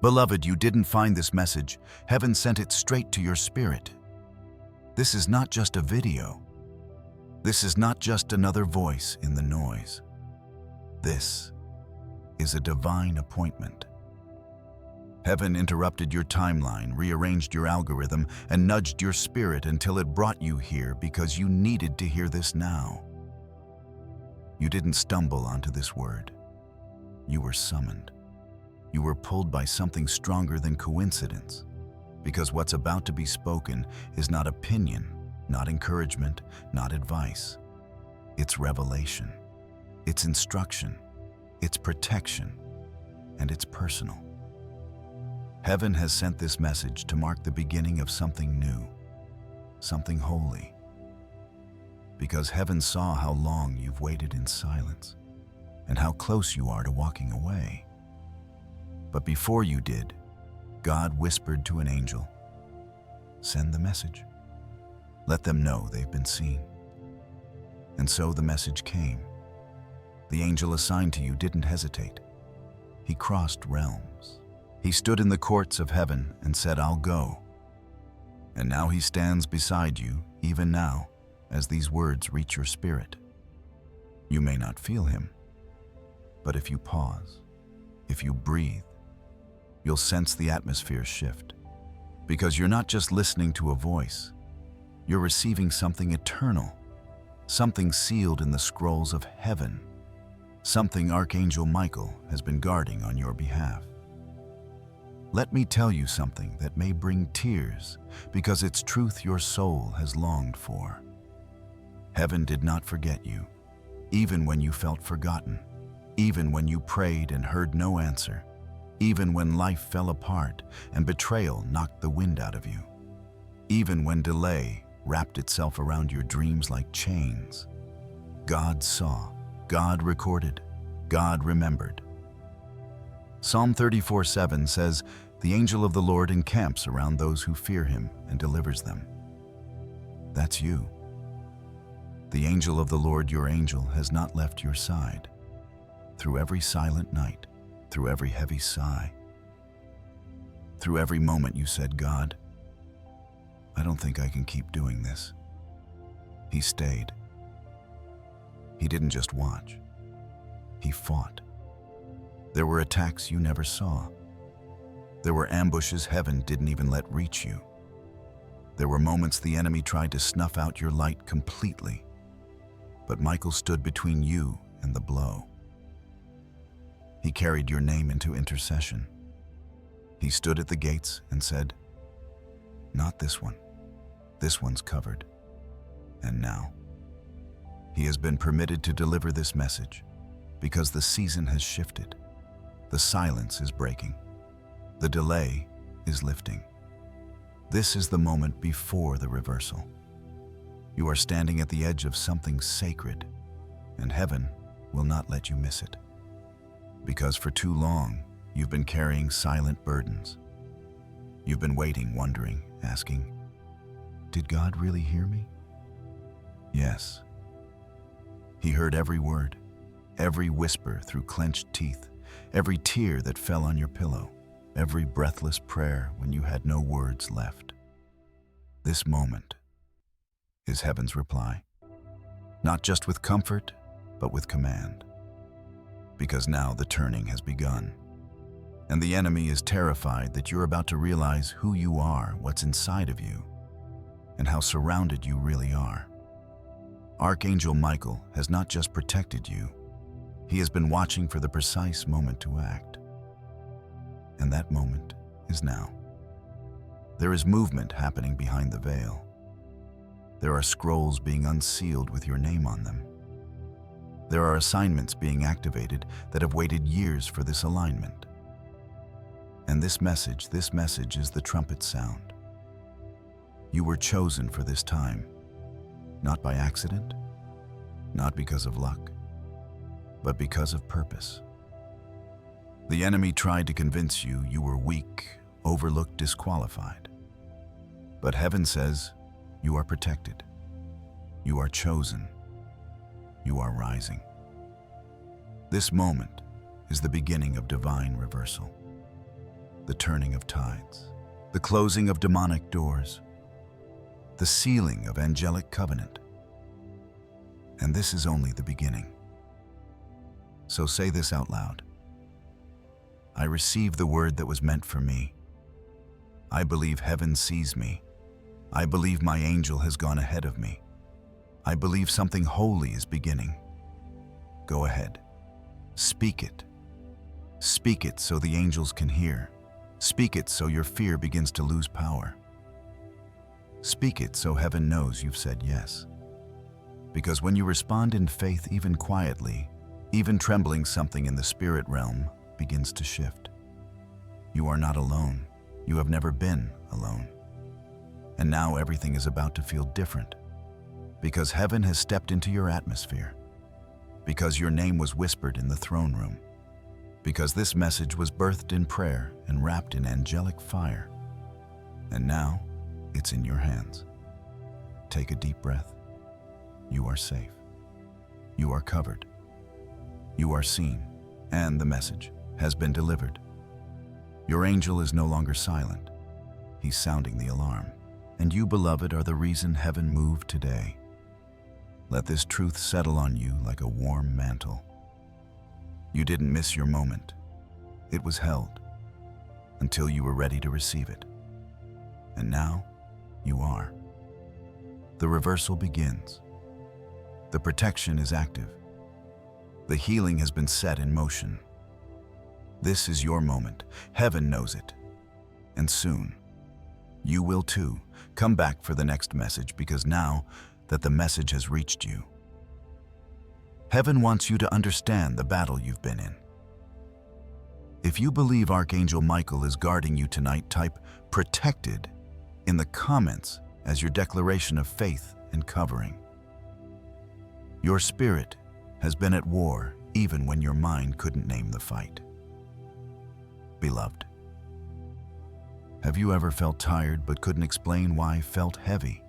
Beloved, you didn't find this message. Heaven sent it straight to your spirit. This is not just a video. This is not just another voice in the noise. This is a divine appointment. Heaven interrupted your timeline, rearranged your algorithm, and nudged your spirit until it brought you here because you needed to hear this now. You didn't stumble onto this word. You were summoned. You were pulled by something stronger than coincidence, because what's about to be spoken is not opinion, not encouragement, not advice. It's revelation. It's instruction. It's protection. And it's personal. Heaven has sent this message to mark the beginning of something new, something holy. Because heaven saw how long you've waited in silence and how close you are to walking away. But before you did, God whispered to an angel, "Send the message. Let them know they've been seen." And so the message came. The angel assigned to you didn't hesitate. He crossed realms. He stood in the courts of heaven and said, "I'll go." And now he stands beside you, even now, as these words reach your spirit. You may not feel him, but if you pause, if you breathe, you'll sense the atmosphere shift. Because you're not just listening to a voice, you're receiving something eternal, something sealed in the scrolls of heaven, something Archangel Michael has been guarding on your behalf. Let me tell you something that may bring tears, because it's truth your soul has longed for. Heaven did not forget you, even when you felt forgotten, even when you prayed and heard no answer, even when life fell apart and betrayal knocked the wind out of you, even when delay wrapped itself around your dreams like chains. God saw, God recorded, God remembered. Psalm 34:7 says, "The angel of the Lord encamps around those who fear him and delivers them." That's you. The angel of the Lord, your angel, has not left your side. Through every silent night, through every heavy sigh, through every moment you said, "God, I don't think I can keep doing this." He stayed. He didn't just watch. He fought. There were attacks you never saw. There were ambushes heaven didn't even let reach you. There were moments the enemy tried to snuff out your light completely. But Michael stood between you and the blow. He carried your name into intercession. He stood at the gates and said, "Not this one. This one's covered." And now, he has been permitted to deliver this message because the season has shifted. The silence is breaking. The delay is lifting. This is the moment before the reversal. You are standing at the edge of something sacred, and heaven will not let you miss it. Because for too long, you've been carrying silent burdens. You've been waiting, wondering, asking, "Did God really hear me?" Yes. He heard every word, every whisper through clenched teeth, every tear that fell on your pillow, every breathless prayer when you had no words left. This moment is heaven's reply, not just with comfort, but with command. Because now the turning has begun, and the enemy is terrified that you're about to realize who you are, what's inside of you, and how surrounded you really are. Archangel Michael has not just protected you, he has been watching for the precise moment to act. And that moment is now. There is movement happening behind the veil. There are scrolls being unsealed with your name on them. There are assignments being activated that have waited years for this alignment. And this message is the trumpet sound. You were chosen for this time, not by accident, not because of luck, but because of purpose. The enemy tried to convince you you were weak, overlooked, disqualified. But heaven says you are protected. You are chosen. You are rising. This moment is the beginning of divine reversal. the turning of tides, the closing of demonic doors, the sealing of angelic covenant. And this is only the beginning. So say this out loud. I receive the word that was meant for me. I believe heaven sees me. I believe my angel has gone ahead of me. I believe something holy is beginning. Go ahead. Speak it. Speak it so the angels can hear. Speak it so your fear begins to lose power. Speak it so heaven knows you've said yes. Because when you respond in faith, even quietly, even trembling, something in the spirit realm begins to shift. You are not alone. You have never been alone. And now everything is about to feel different. Because heaven has stepped into your atmosphere. Because your name was whispered in the throne room. Because this message was birthed in prayer and wrapped in angelic fire. And now, it's in your hands. Take a deep breath. You are safe. You are covered. You are seen, and the message has been delivered. Your angel is no longer silent. He's sounding the alarm. And you, beloved, are the reason heaven moved today. Let this truth settle on you like a warm mantle. You didn't miss your moment. It was held until you were ready to receive it. And now, you are. The reversal begins. The protection is active. The healing has been set in motion. This is your moment. Heaven knows it. And soon, you will too. Come back for the next message, because now that the message has reached you, heaven wants you to understand the battle you've been in. If you believe Archangel Michael is guarding you tonight, type "protected" in the comments as your declaration of faith and covering. Your spirit has been at war even when your mind couldn't name the fight. Beloved, have you ever felt tired but couldn't explain why? Felt heavy,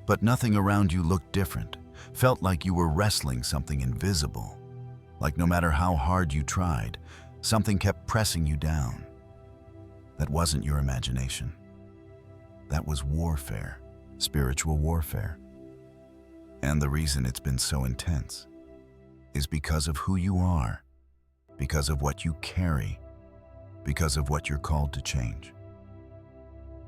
but nothing around you looked different? Felt like you were wrestling something invisible, like no matter how hard you tried, something kept pressing you down? That wasn't your imagination. That was warfare, spiritual warfare. And the reason it's been so intense is because of who you are, because of what you carry, because of what you're called to change.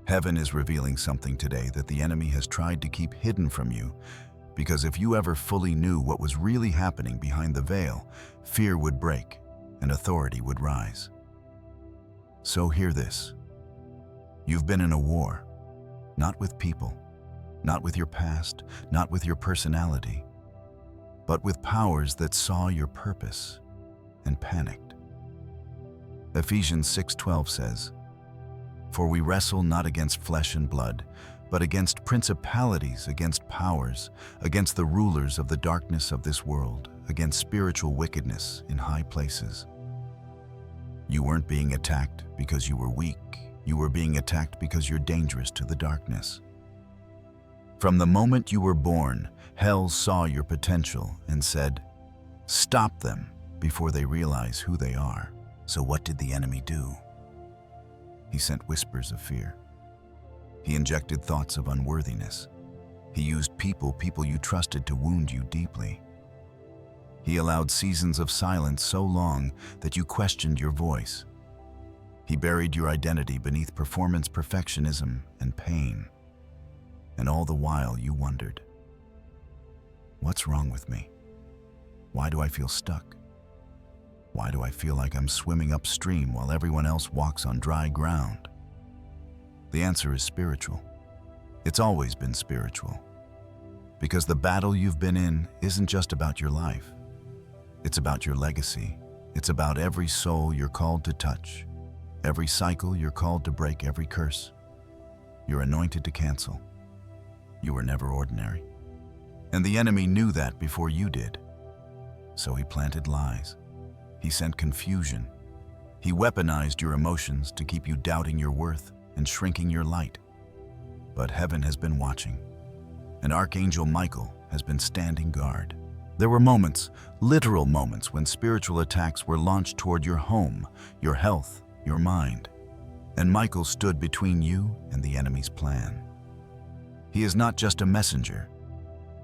Heaven is revealing something today that the enemy has tried to keep hidden from you, because if you ever fully knew what was really happening behind the veil, fear would break and authority would rise. So hear this. You've been in a war, not with people, not with your past, not with your personality, but with powers that saw your purpose and panicked. Ephesians 6:12 says, "For we wrestle not against flesh and blood, but against principalities, against powers, against the rulers of the darkness of this world, against spiritual wickedness in high places." You weren't being attacked because you were weak. You were being attacked because you're dangerous to the darkness. From the moment you were born, hell saw your potential and said, "Stop them before they realize who they are." So what did the enemy do? He sent whispers of fear. He injected thoughts of unworthiness. He used people you trusted to wound you deeply. He allowed seasons of silence so long that you questioned your voice. He buried your identity beneath performance, perfectionism, and pain. And all the while you wondered, what's wrong with me? Why do I feel stuck? Why do I feel like I'm swimming upstream while everyone else walks on dry ground? The answer is spiritual. It's always been spiritual. Because the battle you've been in isn't just about your life. It's about your legacy. It's about every soul you're called to touch, every cycle you're called to break, every curse you're anointed to cancel. You were never ordinary. And the enemy knew that before you did. So he planted lies. He sent confusion. He weaponized your emotions to keep you doubting your worth and shrinking your light. But heaven has been watching, and Archangel Michael has been standing guard. There were moments, literal moments, when spiritual attacks were launched toward your home, your health, your mind. And Michael stood between you and the enemy's plan. He is not just a messenger,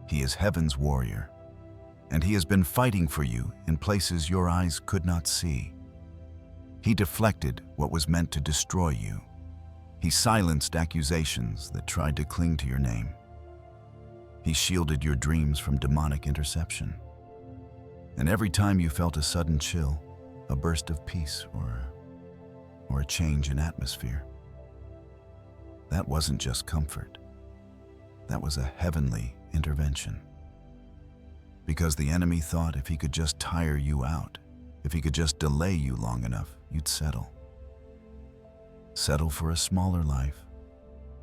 he is heaven's warrior, and he has been fighting for you in places your eyes could not see. He deflected what was meant to destroy you. He silenced accusations that tried to cling to your name. He shielded your dreams from demonic interception. And every time you felt a sudden chill, a burst of peace, or a change in atmosphere, that wasn't just comfort. That was a heavenly intervention. Because the enemy thought if he could just tire you out, if he could just delay you long enough, you'd settle. Settle for a smaller life.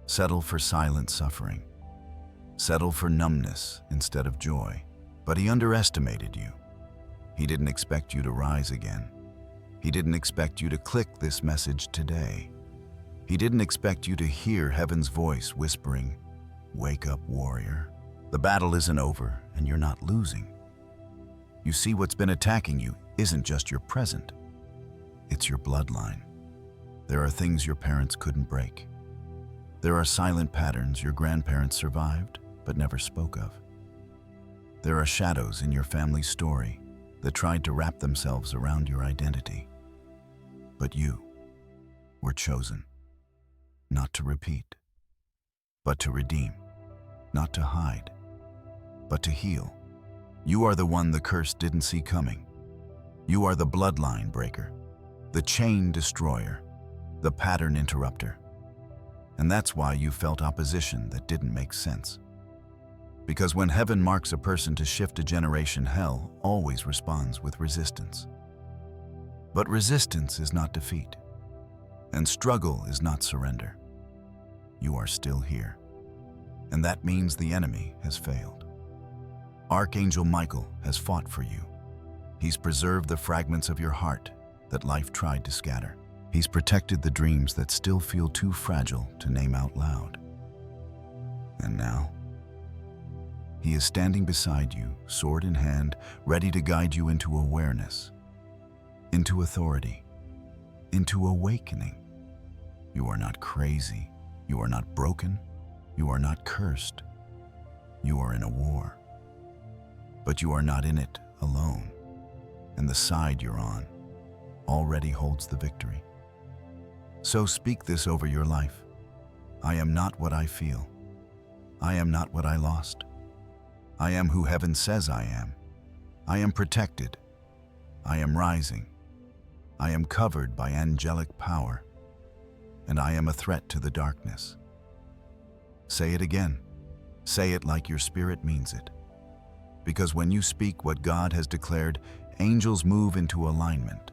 Settle for silent suffering. Settle for numbness instead of joy. But he underestimated you. He didn't expect you to rise again. He didn't expect you to click this message today. He didn't expect you to hear heaven's voice whispering, "Wake up, warrior. The battle isn't over and you're not losing." You see, what's been attacking you isn't just your present. It's your bloodline. There are things your parents couldn't break. There are silent patterns your grandparents survived but never spoke of. There are shadows in your family story that tried to wrap themselves around your identity. But you were chosen, not to repeat, but to redeem, not to hide, but to heal. You are the one the curse didn't see coming. You are the bloodline breaker, the chain destroyer, the pattern interrupter. And that's why you felt opposition that didn't make sense. Because when heaven marks a person to shift a generation, hell always responds with resistance. But resistance is not defeat, and struggle is not surrender. You are still here, and that means the enemy has failed. Archangel Michael has fought for you. He's preserved the fragments of your heart that life tried to scatter. He's protected the dreams that still feel too fragile to name out loud. And now, he is standing beside you, sword in hand, ready to guide you into awareness, into authority, into awakening. You are not crazy. You are not broken. You are not cursed. You are in a war. But you are not in it alone. And the side you're on already holds the victory. So speak this over your life. I am not what I feel. I am not what I lost. I am who heaven says I am. I am protected. I am rising. I am covered by angelic power. And I am a threat to the darkness. Say it again. Say it like your spirit means it. Because when you speak what God has declared, angels move into alignment.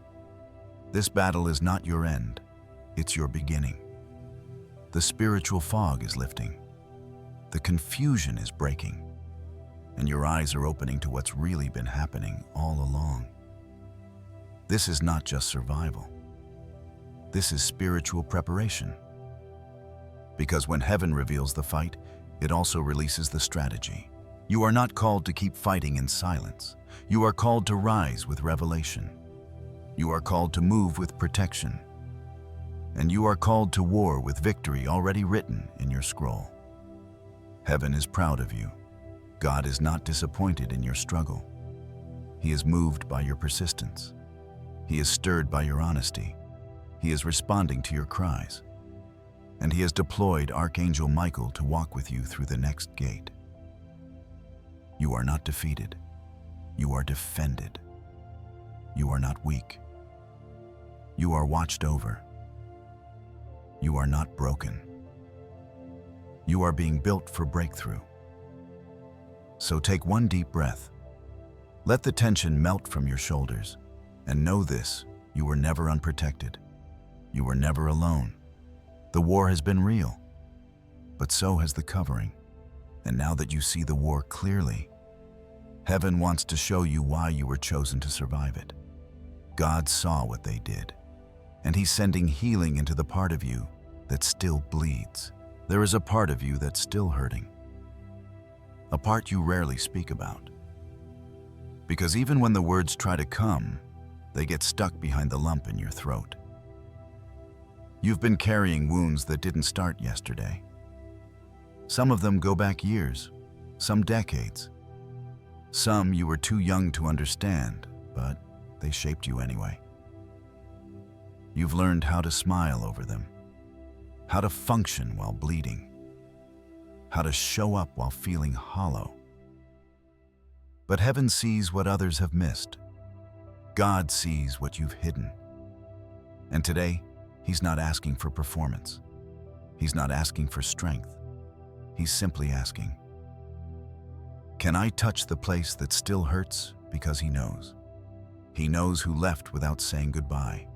This battle is not your end. It's your beginning. The spiritual fog is lifting. The confusion is breaking. And your eyes are opening to what's really been happening all along. This is not just survival. This is spiritual preparation. Because when heaven reveals the fight, it also releases the strategy. You are not called to keep fighting in silence. You are called to rise with revelation. You are called to move with protection. And you are called to war with victory already written in your scroll. Heaven is proud of you. God is not disappointed in your struggle. He is moved by your persistence. He is stirred by your honesty. He is responding to your cries. And he has deployed Archangel Michael to walk with you through the next gate. You are not defeated. You are defended. You are not weak. You are watched over. You are not broken. You are being built for breakthrough. So take one deep breath. Let the tension melt from your shoulders. And know this, you were never unprotected. You were never alone. The war has been real, but so has the covering. And now that you see the war clearly, heaven wants to show you why you were chosen to survive it. God saw what they did, and he's sending healing into the part of you that still bleeds. There is a part of you that's still hurting, a part you rarely speak about. Because even when the words try to come, they get stuck behind the lump in your throat. You've been carrying wounds that didn't start yesterday. Some of them go back years, some decades. Some you were too young to understand, but they shaped you anyway. You've learned how to smile over them, how to function while bleeding, how to show up while feeling hollow. But heaven sees what others have missed. God sees what you've hidden. And today, He's not asking for performance. He's not asking for strength. He's simply asking, can I touch the place that still hurts? Because He knows. He knows who left without saying goodbye.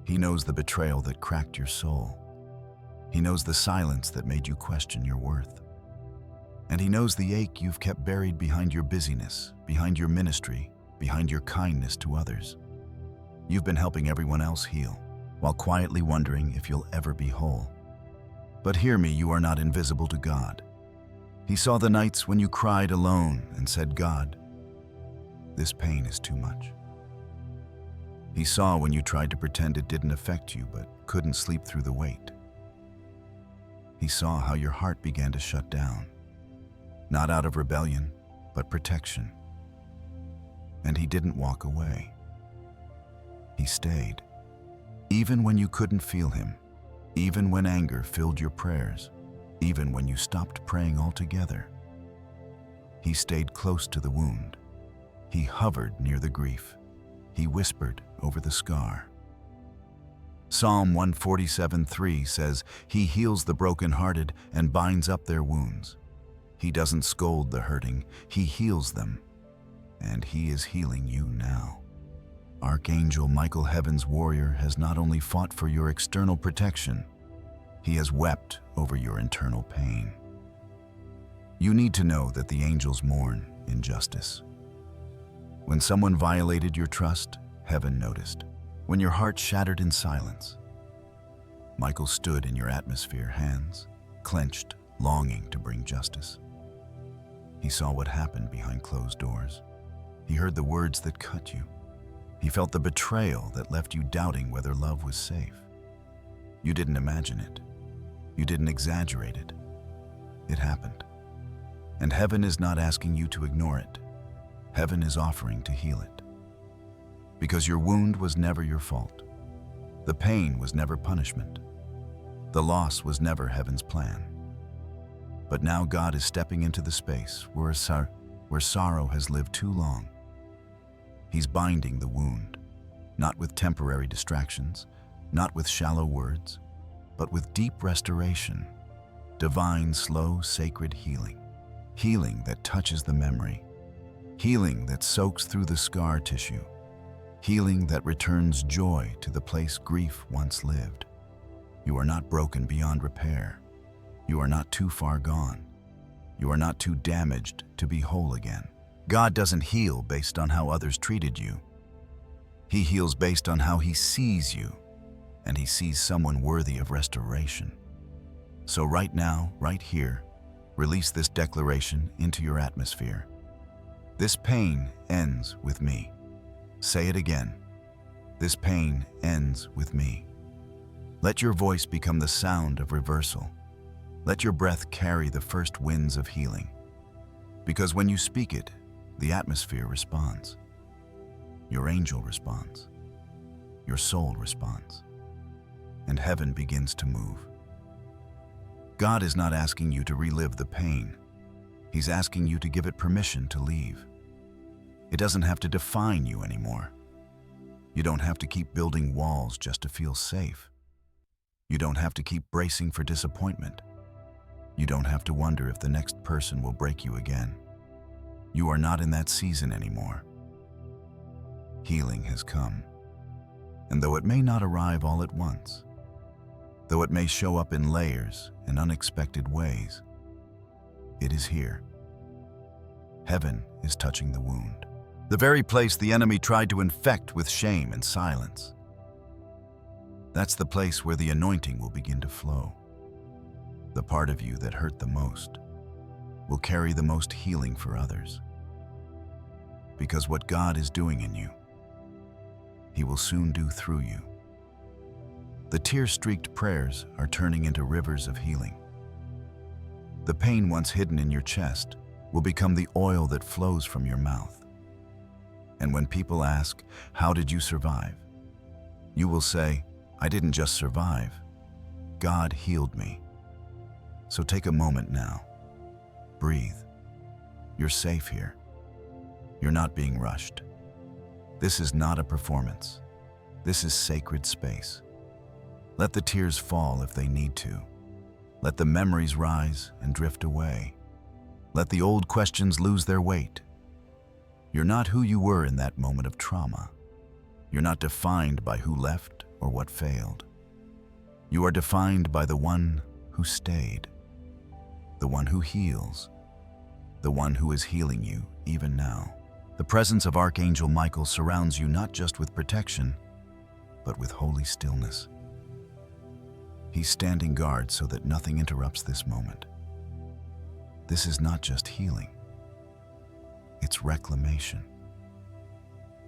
He knows the betrayal that cracked your soul. He knows the silence that made you question your worth. And He knows the ache you've kept buried behind your busyness, behind your ministry, behind your kindness to others. You've been helping everyone else heal, while quietly wondering if you'll ever be whole. But hear me, you are not invisible to God. He saw the nights when you cried alone and said, God, this pain is too much. He saw when you tried to pretend it didn't affect you but couldn't sleep through the weight. He saw how your heart began to shut down, not out of rebellion, but protection. And He didn't walk away. He stayed. Even when you couldn't feel Him, even when anger filled your prayers, even when you stopped praying altogether, He stayed close to the wound. He hovered near the grief. He whispered over the scar. Psalm 147:3 says, He heals the brokenhearted and binds up their wounds. He doesn't scold the hurting, He heals them. And He is healing you now. Archangel Michael, heaven's warrior, has not only fought for your external protection, he has wept over your internal pain. You need to know that the angels mourn injustice. When someone violated your trust, heaven noticed. When your heart shattered in silence, Michael stood in your atmosphere, hands clenched, longing to bring justice. He saw what happened behind closed doors. He heard the words that cut you. He felt the betrayal that left you doubting whether love was safe. You didn't imagine it. You didn't exaggerate it. It happened. And heaven is not asking you to ignore it. Heaven is offering to heal it. Because your wound was never your fault. The pain was never punishment. The loss was never heaven's plan. But now God is stepping into the space where sorrow has lived too long. He's binding the wound, not with temporary distractions, not with shallow words, but with deep restoration, divine, slow, sacred healing. Healing that touches the memory, healing that soaks through the scar tissue, healing that returns joy to the place grief once lived. You are not broken beyond repair. You are not too far gone. You are not too damaged to be whole again. God doesn't heal based on how others treated you. He heals based on how He sees you, and He sees someone worthy of restoration. So right now, right here, release this declaration into your atmosphere. This pain ends with me. Say it again. This pain ends with me. Let your voice become the sound of reversal. Let your breath carry the first winds of healing. Because when you speak it, the atmosphere responds. Your angel responds. Your soul responds. And heaven begins to move. God is not asking you to relive the pain. He's asking you to give it permission to leave. It doesn't have to define you anymore. You don't have to keep building walls just to feel safe. You don't have to keep bracing for disappointment. You don't have to wonder if the next person will break you again. You are not in that season anymore. Healing has come. And though it may not arrive all at once, though it may show up in layers and unexpected ways, it is here. Heaven is touching the wound, the very place the enemy tried to infect with shame and silence. That's the place where the anointing will begin to flow. The part of you that hurt the most will carry the most healing for others. Because what God is doing in you, He will soon do through you. The tear-streaked prayers are turning into rivers of healing. The pain once hidden in your chest will become the oil that flows from your mouth. And when people ask, "How did you survive?" you will say, "I didn't just survive. God healed me." So take a moment now. Breathe. You're safe here. You're not being rushed. This is not a performance. This is sacred space. Let the tears fall if they need to. Let the memories rise and drift away. Let the old questions lose their weight. You're not who you were in that moment of trauma. You're not defined by who left or what failed. You are defined by the one who stayed, the one who heals, the one who is healing you even now. The presence of Archangel Michael surrounds you not just with protection, but with holy stillness. He's standing guard so that nothing interrupts this moment. This is not just healing. It's reclamation.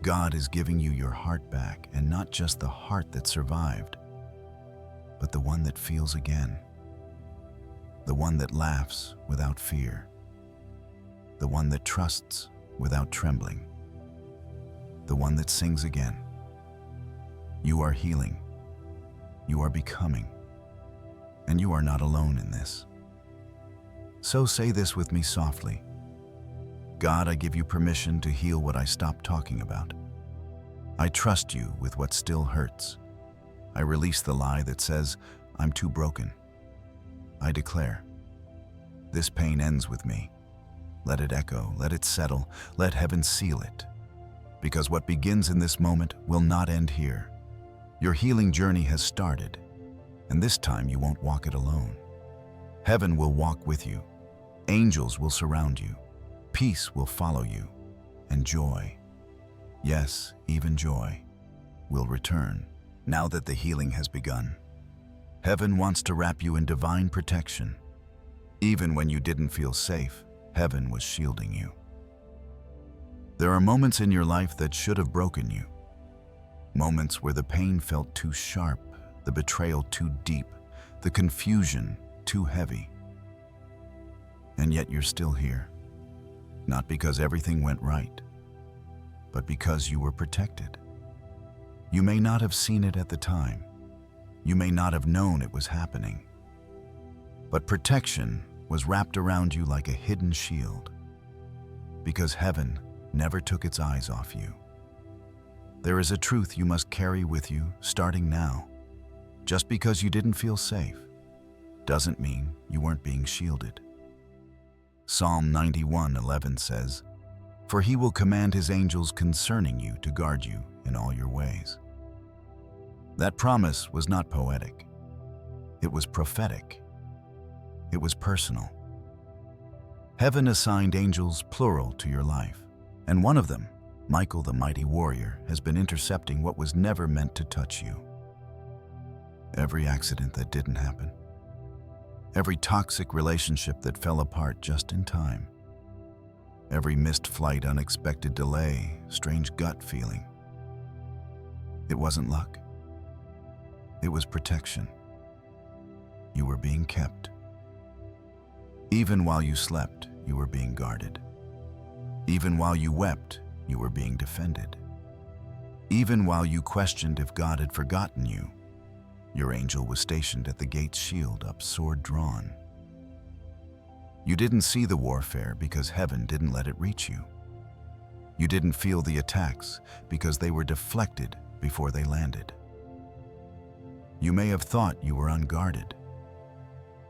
God is giving you your heart back, and not just the heart that survived, but the one that feels again. The one that laughs without fear. The one that trusts without trembling. The one that sings again. You are healing. You are becoming. And you are not alone in this. So say this with me softly. God, I give you permission to heal what I stopped talking about. I trust you with what still hurts. I release the lie that says, I'm too broken. I declare, this pain ends with me. Let it echo, let it settle, let heaven seal it. Because what begins in this moment will not end here. Your healing journey has started, and this time you won't walk it alone. Heaven will walk with you. Angels will surround you. Peace will follow you. And joy, yes, even joy, will return. Now that the healing has begun, heaven wants to wrap you in divine protection. Even when you didn't feel safe, heaven was shielding you. There are moments in your life that should have broken you. Moments where the pain felt too sharp, the betrayal too deep, the confusion too heavy. And yet you're still here. Not because everything went right, but because you were protected. You may not have seen it at the time. You may not have known it was happening. But protection was wrapped around you like a hidden shield, because heaven never took its eyes off you. There is a truth you must carry with you starting now. Just because you didn't feel safe doesn't mean you weren't being shielded. Psalm 91:11 says, "For he will command his angels concerning you to guard you in all your ways." That promise was not poetic. It was prophetic. It was personal. Heaven assigned angels plural to your life, and one of them, Michael the mighty warrior, has been intercepting what was never meant to touch you. Every accident that didn't happen. Every toxic relationship that fell apart just in time. Every missed flight, unexpected delay, strange gut feeling. It wasn't luck. It was protection. You were being kept. Even while you slept, you were being guarded. Even while you wept, you were being defended. Even while you questioned if God had forgotten you, your angel was stationed at the gate's shield up, sword drawn. You didn't see the warfare because heaven didn't let it reach you. You didn't feel the attacks because they were deflected before they landed. You may have thought you were unguarded,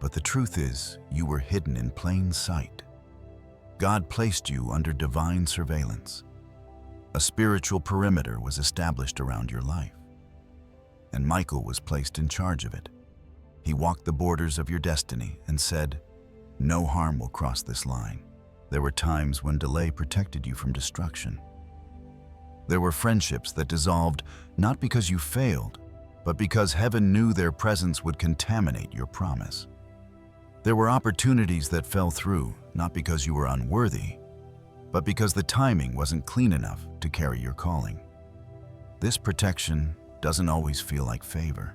but the truth is you were hidden in plain sight. God placed you under divine surveillance. A spiritual perimeter was established around your life, and Michael was placed in charge of it. He walked the borders of your destiny and said, "No harm will cross this line." There were times when delay protected you from destruction. There were friendships that dissolved not because you failed, but because heaven knew their presence would contaminate your promise. There were opportunities that fell through, not because you were unworthy, but because the timing wasn't clean enough to carry your calling. This protection doesn't always feel like favor.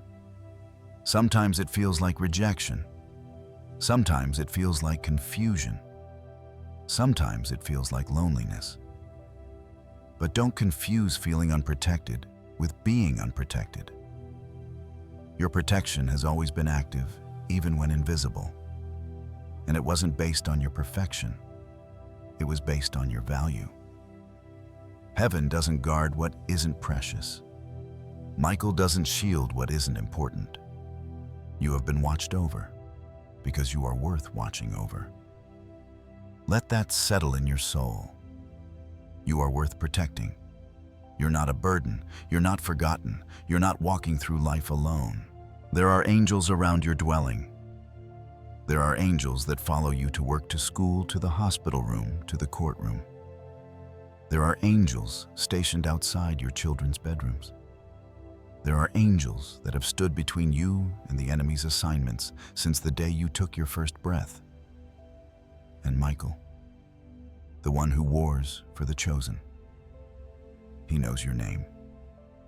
Sometimes it feels like rejection. Sometimes it feels like confusion. Sometimes it feels like loneliness. But don't confuse feeling unprotected with being unprotected. Your protection has always been active, even when invisible. And it wasn't based on your perfection. It was based on your value. Heaven doesn't guard what isn't precious. Michael doesn't shield what isn't important. You have been watched over because you are worth watching over. Let that settle in your soul. You are worth protecting. You're not a burden. You're not forgotten. You're not walking through life alone. There are angels around your dwelling. There are angels that follow you to work, to school, to the hospital room, to the courtroom. There are angels stationed outside your children's bedrooms. There are angels that have stood between you and the enemy's assignments since the day you took your first breath. And Michael, the one who wars for the chosen. He knows your name.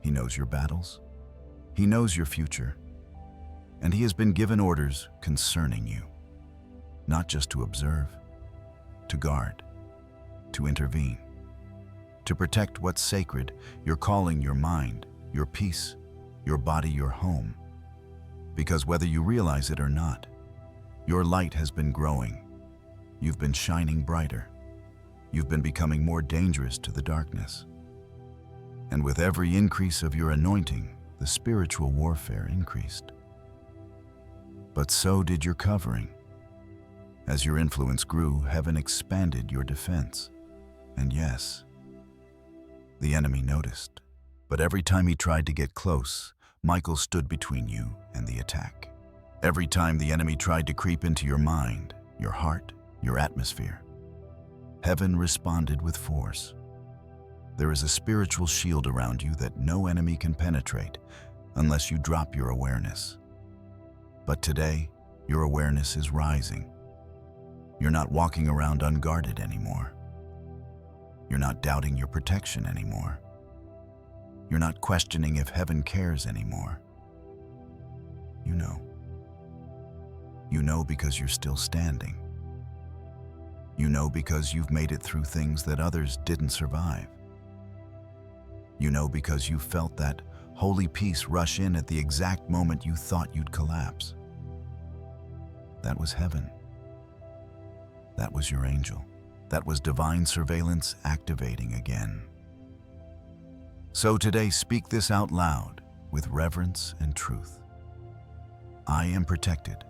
He knows your battles. He knows your future. And he has been given orders concerning you, not just to observe, to guard, to intervene, to protect what's sacred, your calling, your mind, your peace, your body, your home. Because whether you realize it or not, your light has been growing. You've been shining brighter. You've been becoming more dangerous to the darkness. And with every increase of your anointing, the spiritual warfare increased. But so did your covering. As your influence grew, heaven expanded your defense. And yes, the enemy noticed. But every time he tried to get close, Michael stood between you and the attack. Every time the enemy tried to creep into your mind, your heart, your atmosphere, heaven responded with force. There is a spiritual shield around you that no enemy can penetrate unless you drop your awareness. But today, your awareness is rising. You're not walking around unguarded anymore. You're not doubting your protection anymore. You're not questioning if heaven cares anymore. You know. You know because you're still standing. You know because you've made it through things that others didn't survive. You know because you felt that holy peace rush in at the exact moment you thought you'd collapse. That was heaven. That was your angel. That was divine surveillance activating again. So today, speak this out loud with reverence and truth. I am protected.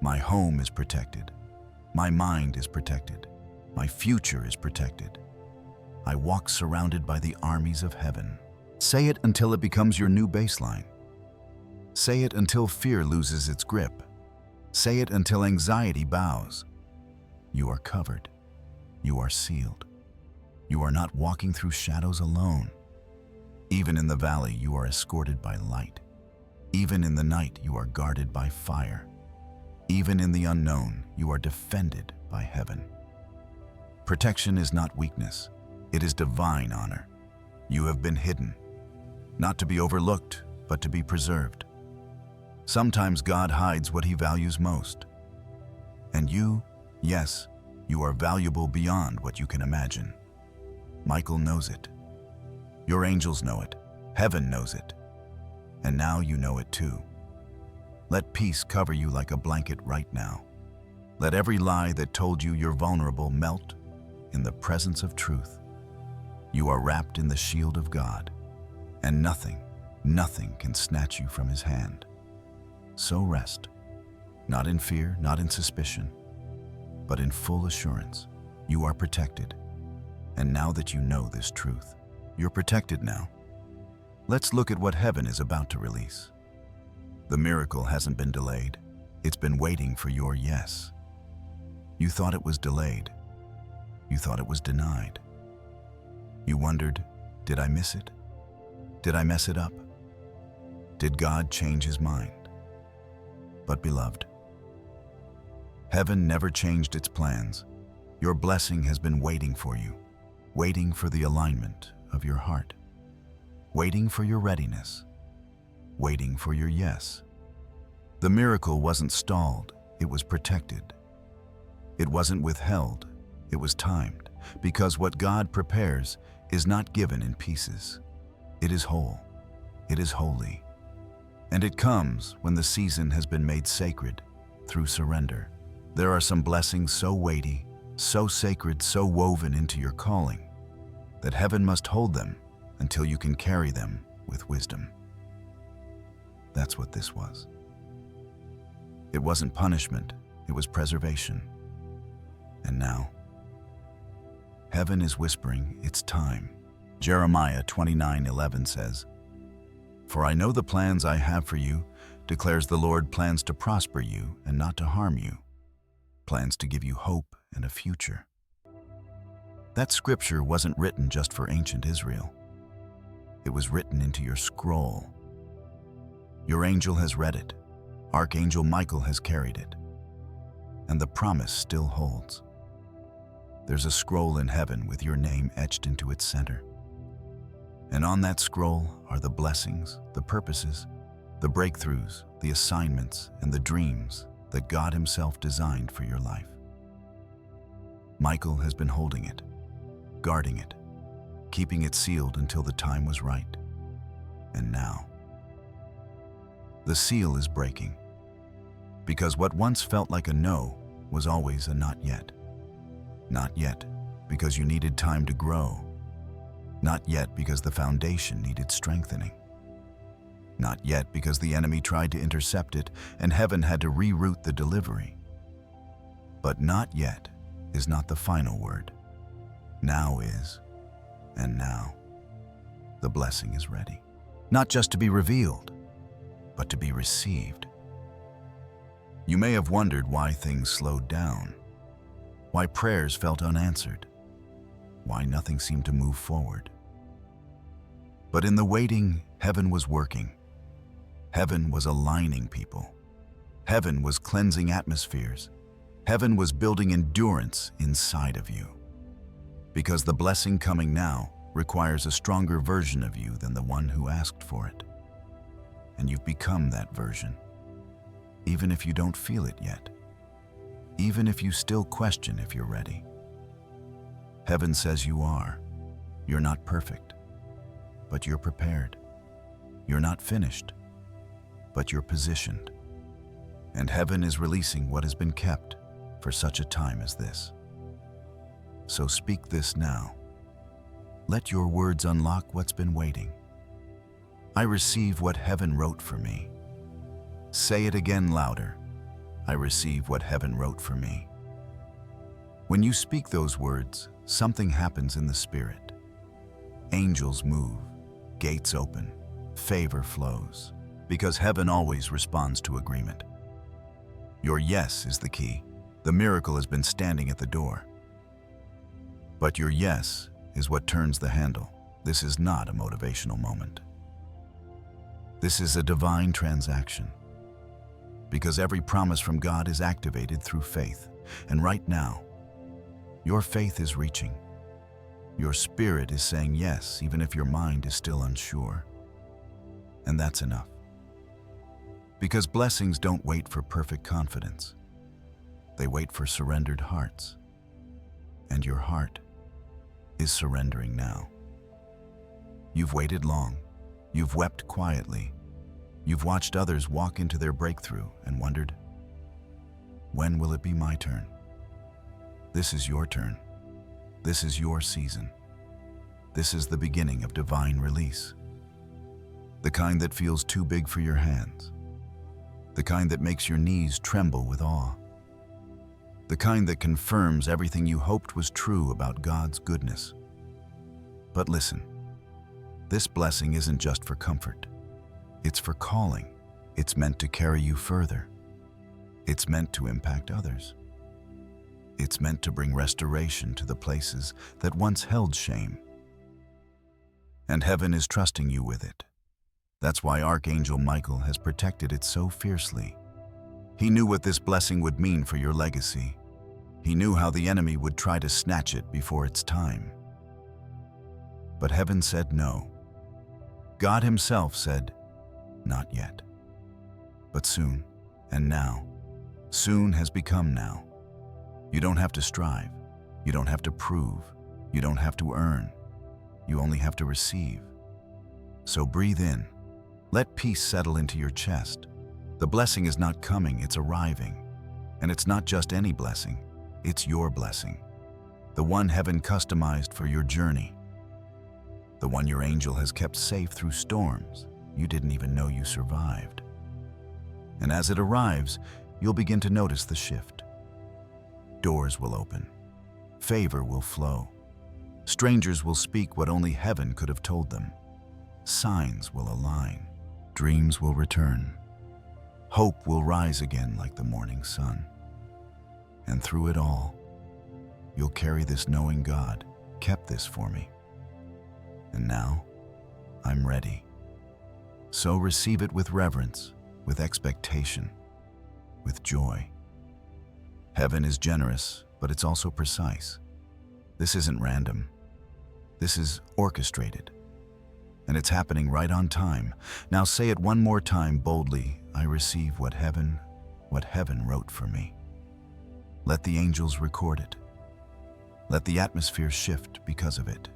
My home is protected. My mind is protected. My future is protected. I walk surrounded by the armies of heaven. Say it until it becomes your new baseline. Say it until fear loses its grip. Say it until anxiety bows. You are covered. You are sealed. You are not walking through shadows alone. Even in the valley, you are escorted by light. Even in the night, you are guarded by fire. Even in the unknown, you are defended by heaven. Protection is not weakness. It is divine honor. You have been hidden, not to be overlooked, but to be preserved. Sometimes God hides what he values most. And you, yes, you are valuable beyond what you can imagine. Michael knows it. Your angels know it. Heaven knows it. And now you know it too. Let peace cover you like a blanket right now. Let every lie that told you you're vulnerable melt in the presence of truth. You are wrapped in the shield of God, and nothing can snatch you from his hand. So rest, not in fear, not in suspicion, but in full assurance. You are protected. And now that you know this truth, you're protected now. Let's look at what heaven is about to release. The miracle hasn't been delayed. It's been waiting for your yes. You thought it was delayed. You thought it was denied. You wondered, did I miss it? Did I mess it up? Did God change his mind? But beloved, heaven never changed its plans. Your blessing has been waiting for you, waiting for the alignment of your heart, waiting for your readiness, waiting for your yes. The miracle wasn't stalled, it was protected. It wasn't withheld, it was timed, because what God prepares is not given in pieces. It is whole, it is holy, and it comes when the season has been made sacred through surrender. There are some blessings so weighty, so sacred, so woven into your calling, that heaven must hold them until you can carry them with wisdom. That's what this was. It wasn't punishment, it was preservation. And now, heaven is whispering, it's time. Jeremiah 29:11 says, "For I know the plans I have for you, declares the Lord, plans to prosper you and not to harm you, plans to give you hope and a future." That scripture wasn't written just for ancient Israel. It was written into your scroll. Your angel has read it. Archangel Michael has carried it. And the promise still holds. There's a scroll in heaven with your name etched into its center. And on that scroll are the blessings, the purposes, the breakthroughs, the assignments, and the dreams that God Himself designed for your life. Michael has been holding it, guarding it, keeping it sealed until the time was right. And now, the seal is breaking, because what once felt like a no was always a not yet. Not yet, because you needed time to grow. Not yet, because the foundation needed strengthening. Not yet, because the enemy tried to intercept it and heaven had to reroute the delivery. But not yet is not the final word. Now is, and now, the blessing is ready. Not just to be revealed, but to be received. You may have wondered why things slowed down, why prayers felt unanswered, why nothing seemed to move forward. But in the waiting, heaven was working. Heaven was aligning people. Heaven was cleansing atmospheres. Heaven was building endurance inside of you. Because the blessing coming now requires a stronger version of you than the one who asked for it. And you've become that version, even if you don't feel it yet, even if you still question if you're ready. Heaven says you are. You're not perfect, but you're prepared. You're not finished, but you're positioned. And heaven is releasing what has been kept for such a time as this. So speak this now. Let your words unlock what's been waiting. I receive what heaven wrote for me. Say it again louder. I receive what heaven wrote for me. When you speak those words, something happens in the spirit. Angels move, gates open, favor flows, because heaven always responds to agreement. Your yes is the key. The miracle has been standing at the door. But your yes is what turns the handle. This is not a motivational moment. This is a divine transaction. Because every promise from God is activated through faith. And right now, your faith is reaching. Your spirit is saying yes, even if your mind is still unsure. And that's enough. Because blessings don't wait for perfect confidence. They wait for surrendered hearts. And your heart is surrendering now. You've waited long. You've wept quietly. You've watched others walk into their breakthrough and wondered, when will it be my turn? This is your turn. This is your season. This is the beginning of divine release. The kind that feels too big for your hands. The kind that makes your knees tremble with awe. The kind that confirms everything you hoped was true about God's goodness. But listen, this blessing isn't just for comfort. It's for calling. It's meant to carry you further. It's meant to impact others. It's meant to bring restoration to the places that once held shame. And heaven is trusting you with it. That's why Archangel Michael has protected it so fiercely. He knew what this blessing would mean for your legacy. He knew how the enemy would try to snatch it before its time. But heaven said no. God Himself said, not yet, but soon. And now, soon has become now. You don't have to strive. You don't have to prove. You don't have to earn. You only have to receive. So breathe in. Let peace settle into your chest. The blessing is not coming, it's arriving. And it's not just any blessing, it's your blessing. The one heaven customized for your journey. The one your angel has kept safe through storms you didn't even know you survived. And as it arrives, you'll begin to notice the shift. Doors will open. Favor will flow. Strangers will speak what only heaven could have told them. Signs will align. Dreams will return. Hope will rise again like the morning sun. And through it all, you'll carry this knowing God kept this for me. And now, I'm ready. So receive it with reverence, with expectation, with joy. Heaven is generous, but it's also precise. This isn't random. This is orchestrated. And it's happening right on time. Now say it one more time boldly. I receive what heaven wrote for me. Let the angels record it. Let the atmosphere shift because of it.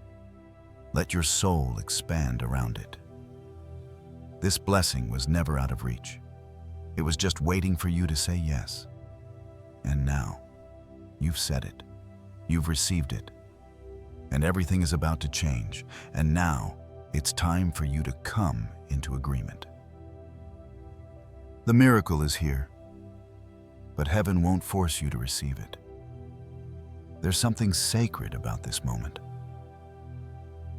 Let your soul expand around it. This blessing was never out of reach. It was just waiting for you to say yes. And now, you've said it. You've received it. And everything is about to change. And now, it's time for you to come into agreement. The miracle is here, but heaven won't force you to receive it. There's something sacred about this moment.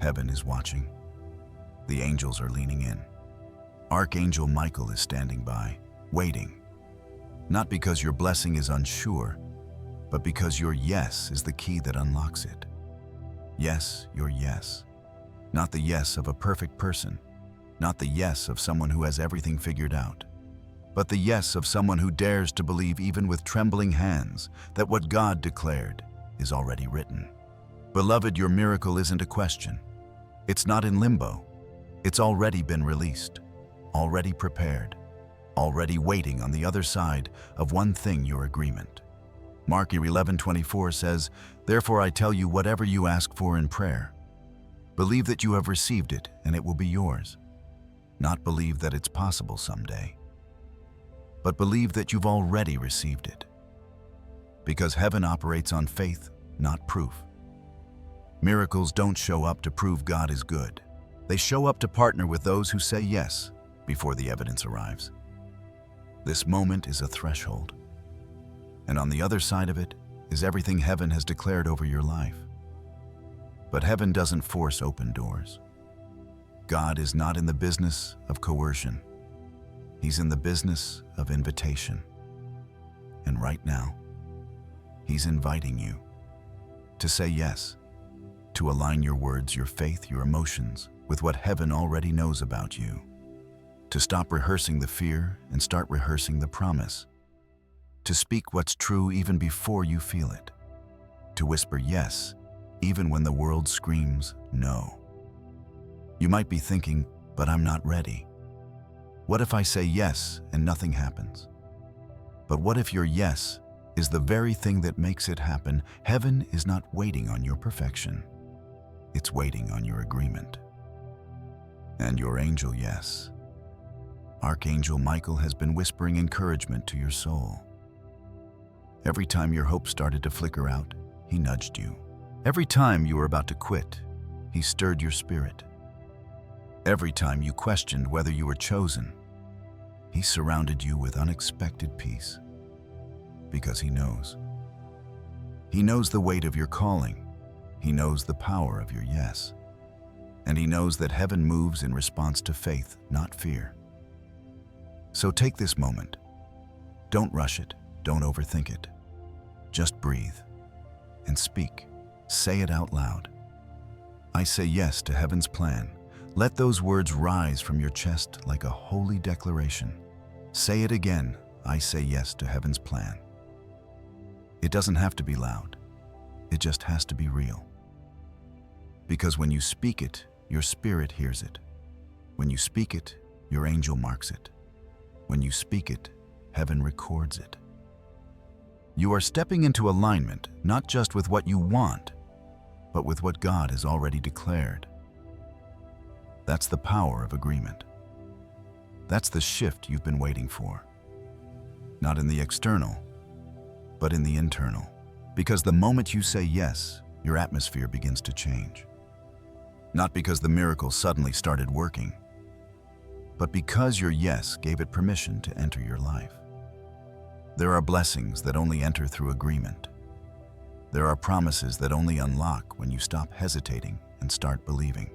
Heaven is watching. The angels are leaning in. Archangel Michael is standing by, waiting. Not because your blessing is unsure, but because your yes is the key that unlocks it. Yes, your yes. Not the yes of a perfect person, not the yes of someone who has everything figured out, but the yes of someone who dares to believe even with trembling hands that what God declared is already written. Beloved, your miracle isn't a question. It's not in limbo. It's already been released, already prepared, already waiting on the other side of one thing, your agreement. Mark 11:24 says, "Therefore I tell you, whatever you ask for in prayer, believe that you have received it and it will be yours. Not believe that it's possible someday, but believe that you've already received it. Because heaven operates on faith, not proof. Miracles don't show up to prove God is good. They show up to partner with those who say yes before the evidence arrives. This moment is a threshold. And on the other side of it is everything heaven has declared over your life. But heaven doesn't force open doors. God is not in the business of coercion. He's in the business of invitation. And right now, He's inviting you to say yes, to align your words, your faith, your emotions with what heaven already knows about you, to stop rehearsing the fear and start rehearsing the promise, to speak what's true even before you feel it, to whisper yes even when the world screams no. You might be thinking, but I'm not ready. What if I say yes and nothing happens? But what if your yes is the very thing that makes it happen? Heaven is not waiting on your perfection. It's waiting on your agreement. And your angel yes. Archangel Michael has been whispering encouragement to your soul. Every time your hope started to flicker out, he nudged you. Every time you were about to quit, he stirred your spirit. Every time you questioned whether you were chosen, he surrounded you with unexpected peace. Because he knows. He knows the weight of your calling. He knows the power of your yes. And he knows that heaven moves in response to faith, not fear. So take this moment. Don't rush it. Don't overthink it. Just breathe and speak. Say it out loud. I say yes to heaven's plan. Let those words rise from your chest like a holy declaration. Say it again. I say yes to heaven's plan. It doesn't have to be loud. It just has to be real. Because when you speak it, your spirit hears it. When you speak it, your angel marks it. When you speak it, heaven records it. You are stepping into alignment not just with what you want, but with what God has already declared. That's the power of agreement. That's the shift you've been waiting for. Not in the external, but in the internal. Because the moment you say yes, your atmosphere begins to change. Not because the miracle suddenly started working, but because your yes gave it permission to enter your life. There are blessings that only enter through agreement. There are promises that only unlock when you stop hesitating and start believing.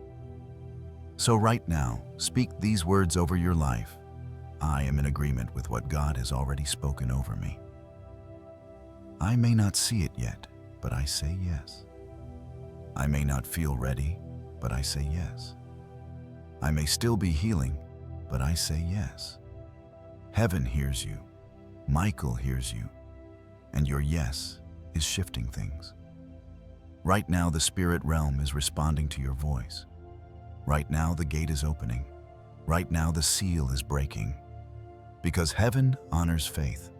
So right now, speak these words over your life. I am in agreement with what God has already spoken over me. I may not see it yet, but I say yes. I may not feel ready, but I say yes. I may still be healing, but I say yes. Heaven hears you. Michael hears you. And your yes is shifting things. Right now, the spirit realm is responding to your voice. Right now, the gate is opening. Right now, the seal is breaking. Because heaven honors faith.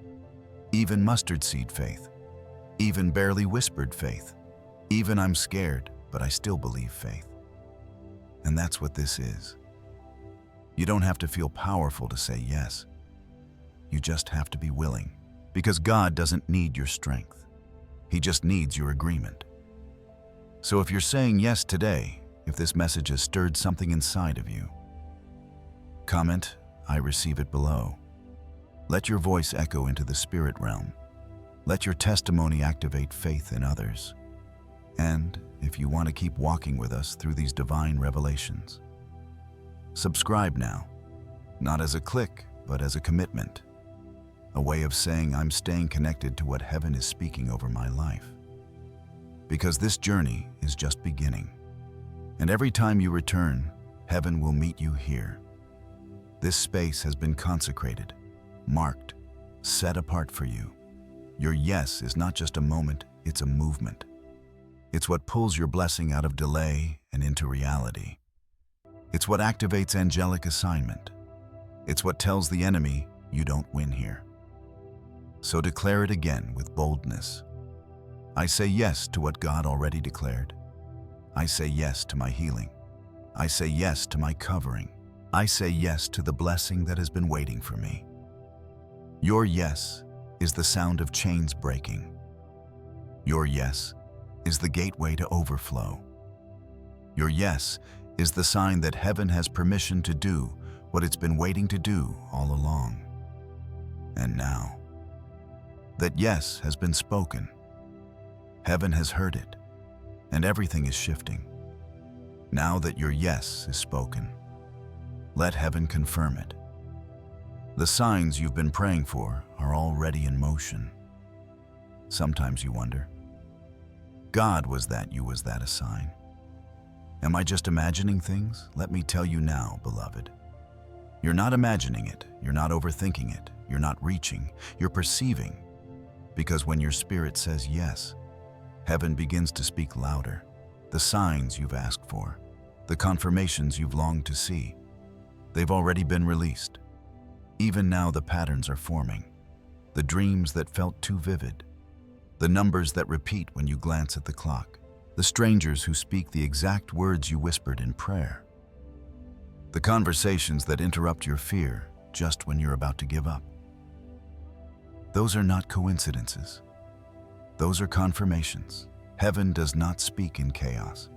Even mustard seed faith. Even barely whispered faith. Even I'm scared, but I still believe faith. And that's what this is. You don't have to feel powerful to say yes. You just have to be willing. Because God doesn't need your strength. He just needs your agreement. So if you're saying yes today, if this message has stirred something inside of you, comment, I receive it below. Let your voice echo into the spirit realm. Let your testimony activate faith in others. And if you want to keep walking with us through these divine revelations, subscribe now, not as a click, but as a commitment, a way of saying I'm staying connected to what heaven is speaking over my life. Because this journey is just beginning. And every time you return, heaven will meet you here. This space has been consecrated, marked, set apart for you. Your yes is not just a moment, it's a movement. It's what pulls your blessing out of delay and into reality. It's what activates angelic assignment. It's what tells the enemy, you don't win here. So declare it again with boldness. I say yes to what God already declared. I say yes to my healing. I say yes to my covering. I say yes to the blessing that has been waiting for me. Your yes is the sound of chains breaking. Your yes is the gateway to overflow. Your yes is the sign that heaven has permission to do what it's been waiting to do all along. And now, that yes has been spoken. Heaven has heard it, and everything is shifting. Now that your yes is spoken, let heaven confirm it. The signs you've been praying for are already in motion. Sometimes you wonder, God, was that a sign? Am I just imagining things? Let me tell you now, beloved. You're not imagining it, you're not overthinking it, you're not reaching, you're perceiving. Because when your spirit says yes, heaven begins to speak louder. The signs you've asked for, the confirmations you've longed to see, they've already been released. Even now the patterns are forming. The dreams that felt too vivid, the numbers that repeat when you glance at the clock, the strangers who speak the exact words you whispered in prayer, the conversations that interrupt your fear just when you're about to give up. Those are not coincidences. Those are confirmations. Heaven does not speak in chaos.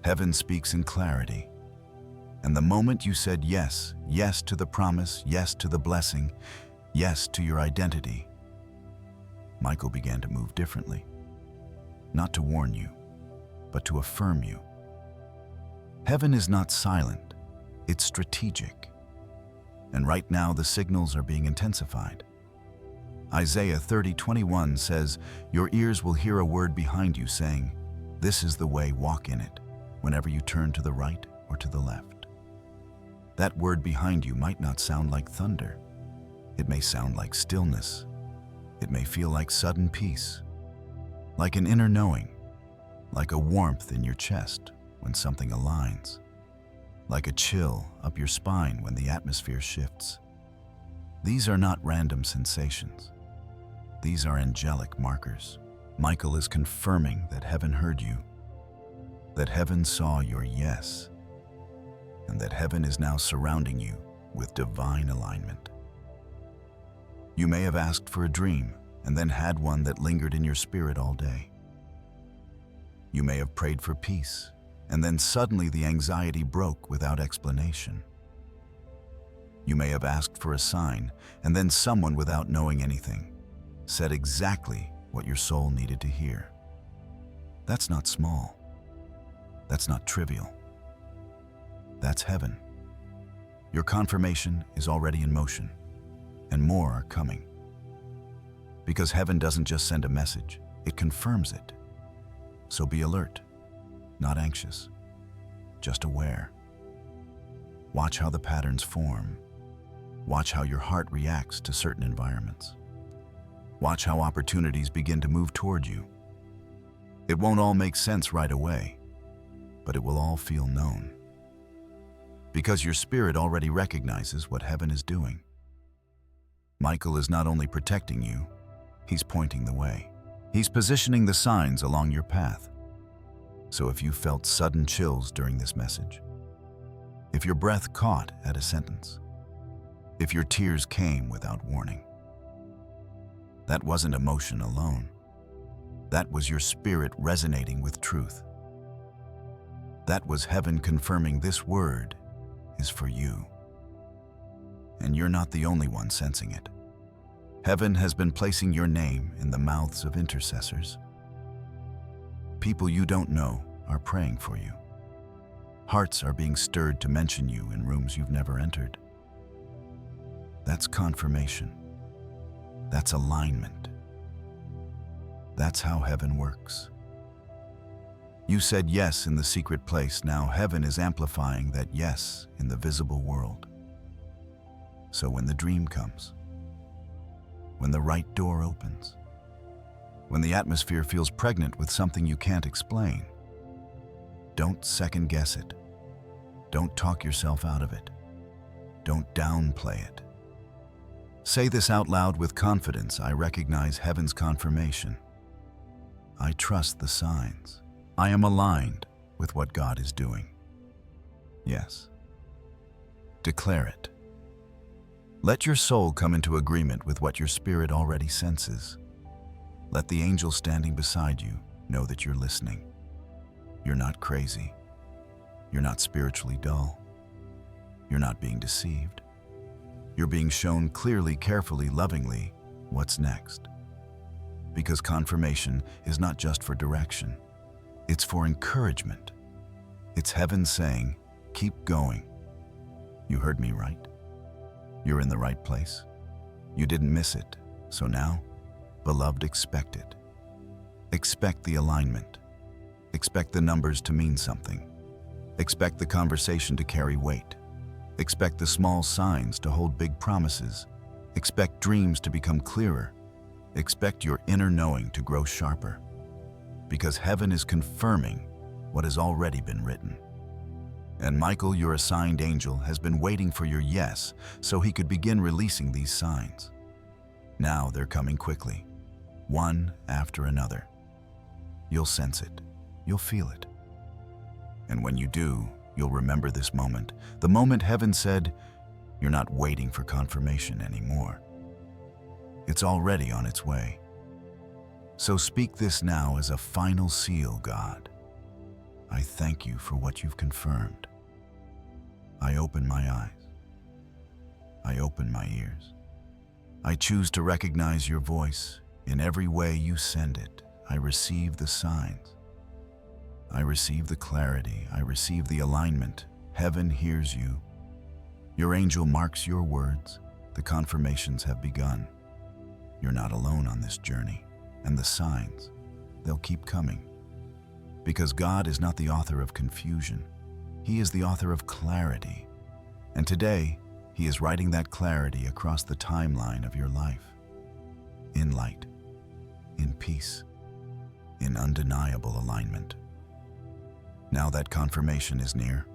Heaven speaks in clarity. And the moment you said yes, yes to the promise, yes to the blessing, yes to your identity, Michael began to move differently. Not to warn you, but to affirm you. Heaven is not silent, it's strategic. And right now the signals are being intensified. Isaiah 30:21 says, your ears will hear a word behind you saying, this is the way, walk in it, whenever you turn to the right or to the left. That word behind you might not sound like thunder. It may sound like stillness. It may feel like sudden peace, like an inner knowing, like a warmth in your chest when something aligns, like a chill up your spine when the atmosphere shifts. These are not random sensations. These are angelic markers. Michael is confirming that heaven heard you, that heaven saw your yes, and that heaven is now surrounding you with divine alignment. You may have asked for a dream and then had one that lingered in your spirit all day. You may have prayed for peace, and then suddenly the anxiety broke without explanation. You may have asked for a sign, and then someone, without knowing anything, said exactly what your soul needed to hear. That's not small. That's not trivial. That's heaven. Your confirmation is already in motion, and more are coming. Because heaven doesn't just send a message, it confirms it. So be alert, not anxious, just aware. Watch how the patterns form. Watch how your heart reacts to certain environments. Watch how opportunities begin to move toward you. It won't all make sense right away, but it will all feel known. Because your spirit already recognizes what heaven is doing. Michael is not only protecting you, he's pointing the way. He's positioning the signs along your path. So if you felt sudden chills during this message, if your breath caught at a sentence, if your tears came without warning, that wasn't emotion alone. That was your spirit resonating with truth. That was heaven confirming this word is for you. And you're not the only one sensing it. Heaven has been placing your name in the mouths of intercessors. People you don't know are praying for you. Hearts are being stirred to mention you in rooms you've never entered. That's confirmation. That's alignment. That's how heaven works. You said yes in the secret place. Now heaven is amplifying that yes in the visible world. So when the dream comes, when the right door opens, when the atmosphere feels pregnant with something you can't explain, don't second guess it. Don't talk yourself out of it. Don't downplay it. Say this out loud with confidence. I recognize heaven's confirmation. I trust the signs. I am aligned with what God is doing. Yes. Declare it. Let your soul come into agreement with what your spirit already senses. Let the angel standing beside you know that you're listening. You're not crazy. You're not spiritually dull. You're not being deceived. You're being shown clearly, carefully, lovingly what's next. Because confirmation is not just for direction. It's for encouragement. It's heaven saying, keep going. You heard me right. You're in the right place. You didn't miss it. So now, beloved, expect it. Expect the alignment. Expect the numbers to mean something. Expect the conversation to carry weight. Expect the small signs to hold big promises. Expect dreams to become clearer. Expect your inner knowing to grow sharper. Because heaven is confirming what has already been written. And Michael, your assigned angel, has been waiting for your yes so he could begin releasing these signs. Now they're coming quickly, one after another. You'll sense it. You'll feel it. And when you do, you'll remember this moment, the moment heaven said, you're not waiting for confirmation anymore. It's already on its way. So speak this now as a final seal, God. I thank you for what you've confirmed. I open my eyes. I open my ears. I choose to recognize your voice in every way you send it. I receive the signs. I receive the clarity. I receive the alignment. Heaven hears you. Your angel marks your words. The confirmations have begun. You're not alone on this journey. And the signs, they'll keep coming. Because God is not the author of confusion. He is the author of clarity. And today, He is writing that clarity across the timeline of your life. In light, in peace, in undeniable alignment. Now that confirmation is near.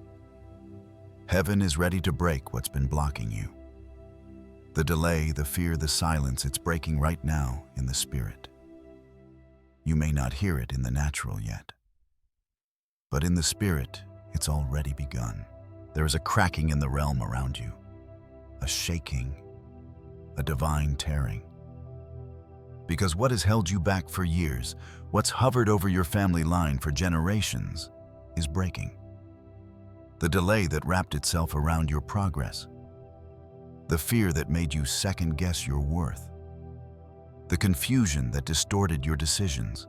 Heaven is ready to break what's been blocking you. The delay, the fear, the silence, it's breaking right now in the spirit. You may not hear it in the natural yet, but in the spirit, it's already begun. There is a cracking in the realm around you, a shaking, a divine tearing. Because what has held you back for years, what's hovered over your family line for generations, is breaking. The delay that wrapped itself around your progress, the fear that made you second-guess your worth, the confusion that distorted your decisions,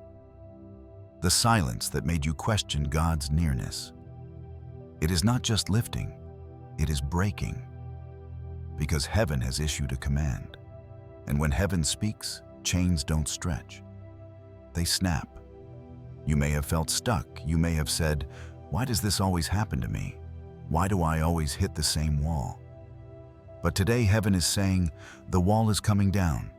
the silence that made you question God's nearness. It is not just lifting, it is breaking. Because heaven has issued a command. And when heaven speaks, chains don't stretch. They snap. You may have felt stuck. You may have said, "Why does this always happen to me? Why do I always hit the same wall?" But today heaven is saying, the wall is coming down.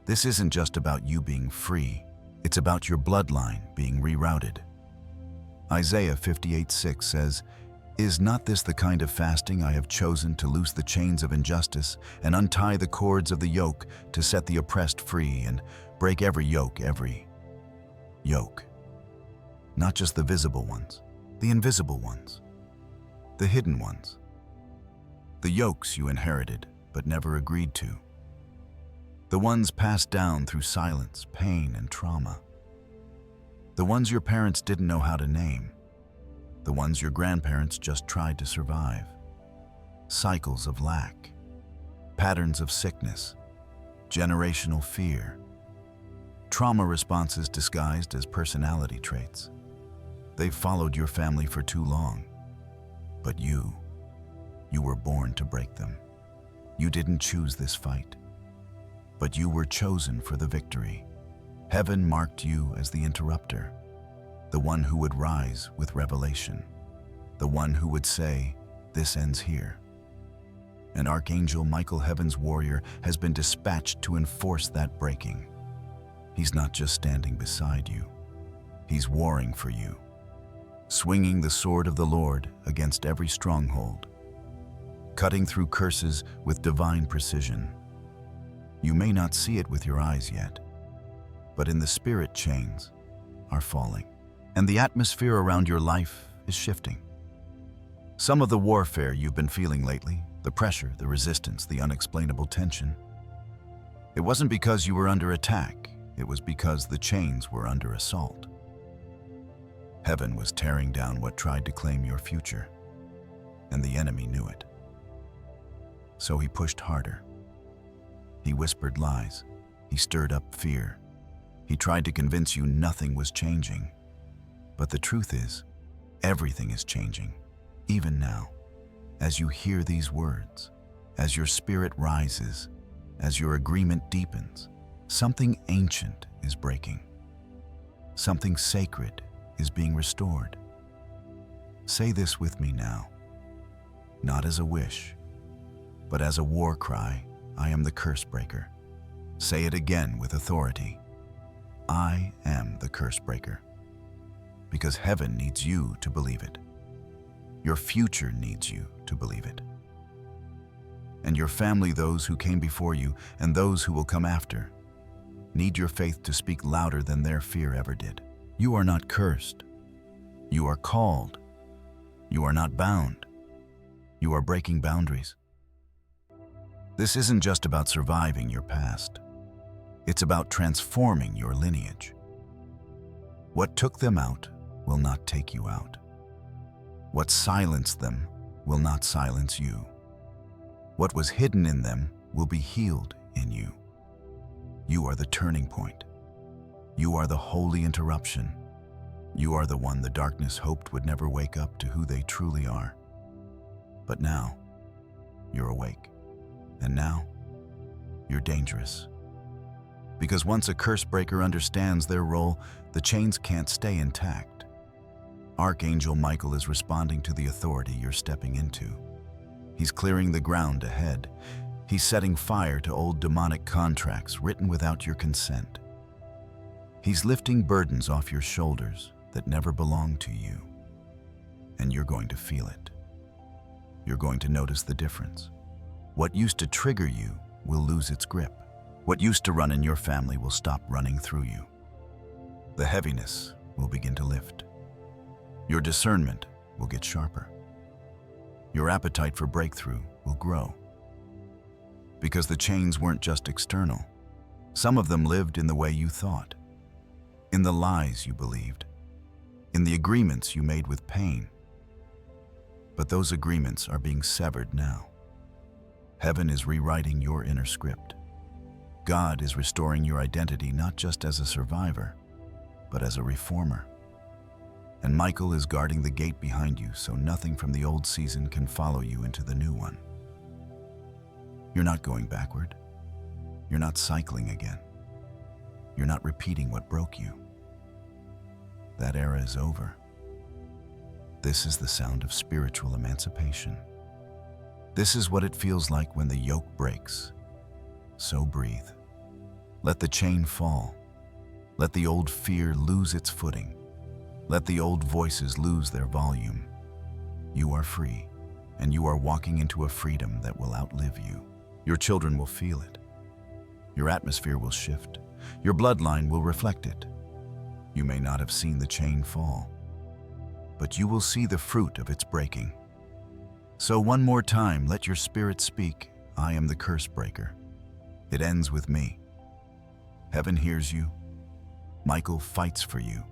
This isn't just about you being free. It's about your bloodline being rerouted. Isaiah 58:6 says, "Is not this the kind of fasting I have chosen to loose the chains of injustice and untie the cords of the yoke, to set the oppressed free and break every yoke, every yoke?" Not just the visible ones, the invisible ones, the hidden ones, the yokes you inherited but never agreed to, the ones passed down through silence, pain, and trauma, the ones your parents didn't know how to name, the ones your grandparents just tried to survive. Cycles of lack, patterns of sickness, generational fear, trauma responses disguised as personality traits. They've followed your family for too long. But you were born to break them. You didn't choose this fight, but you were chosen for the victory. Heaven marked you as the interrupter, the one who would rise with revelation, the one who would say, "This ends here." And Archangel Michael, heaven's warrior, has been dispatched to enforce that breaking. He's not just standing beside you, he's warring for you, swinging the sword of the Lord against every stronghold, cutting through curses with divine precision. You may not see it with your eyes yet, but in the spirit, chains are falling, and the atmosphere around your life is shifting. Some of the warfare you've been feeling lately, the pressure, the resistance, the unexplainable tension, it wasn't because you were under attack, it was because the chains were under assault. Heaven was tearing down what tried to claim your future, and the enemy knew it. So he pushed harder. He whispered lies. He stirred up fear. He tried to convince you nothing was changing. But the truth is, everything is changing, even now. As you hear these words, as your spirit rises, as your agreement deepens, something ancient is breaking. Something sacred is being restored. Say this with me now. Not as a wish, but as a war cry, I am the curse breaker. Say it again with authority. I am the curse breaker. Because heaven needs you to believe it. Your future needs you to believe it. And your family, those who came before you and those who will come after, need your faith to speak louder than their fear ever did. You are not cursed. You are called. You are not bound. You are breaking boundaries. This isn't just about surviving your past. It's about transforming your lineage. What took them out will not take you out. What silenced them will not silence you. What was hidden in them will be healed in you. You are the turning point. You are the holy interruption. You are the one the darkness hoped would never wake up to who they truly are. But now, you're awake. And now, you're dangerous. Because once a curse breaker understands their role, the chains can't stay intact. Archangel Michael is responding to the authority you're stepping into. He's clearing the ground ahead. He's setting fire to old demonic contracts written without your consent. He's lifting burdens off your shoulders that never belonged to you. And you're going to feel it. You're going to notice the difference. What used to trigger you will lose its grip. What used to run in your family will stop running through you. The heaviness will begin to lift. Your discernment will get sharper. Your appetite for breakthrough will grow. Because the chains weren't just external. Some of them lived in the way you thought, in the lies you believed, in the agreements you made with pain. But those agreements are being severed now. Heaven is rewriting your inner script. God is restoring your identity not just as a survivor, but as a reformer. And Michael is guarding the gate behind you so nothing from the old season can follow you into the new one. You're not going backward. You're not cycling again. You're not repeating what broke you. That era is over. This is the sound of spiritual emancipation. This is what it feels like when the yoke breaks. So breathe. Let the chain fall. Let the old fear lose its footing. Let the old voices lose their volume. You are free, and you are walking into a freedom that will outlive you. Your children will feel it. Your atmosphere will shift. Your bloodline will reflect it. You may not have seen the chain fall, but you will see the fruit of its breaking. So one more time, let your spirit speak. I am the curse breaker. It ends with me. Heaven hears you. Michael fights for you.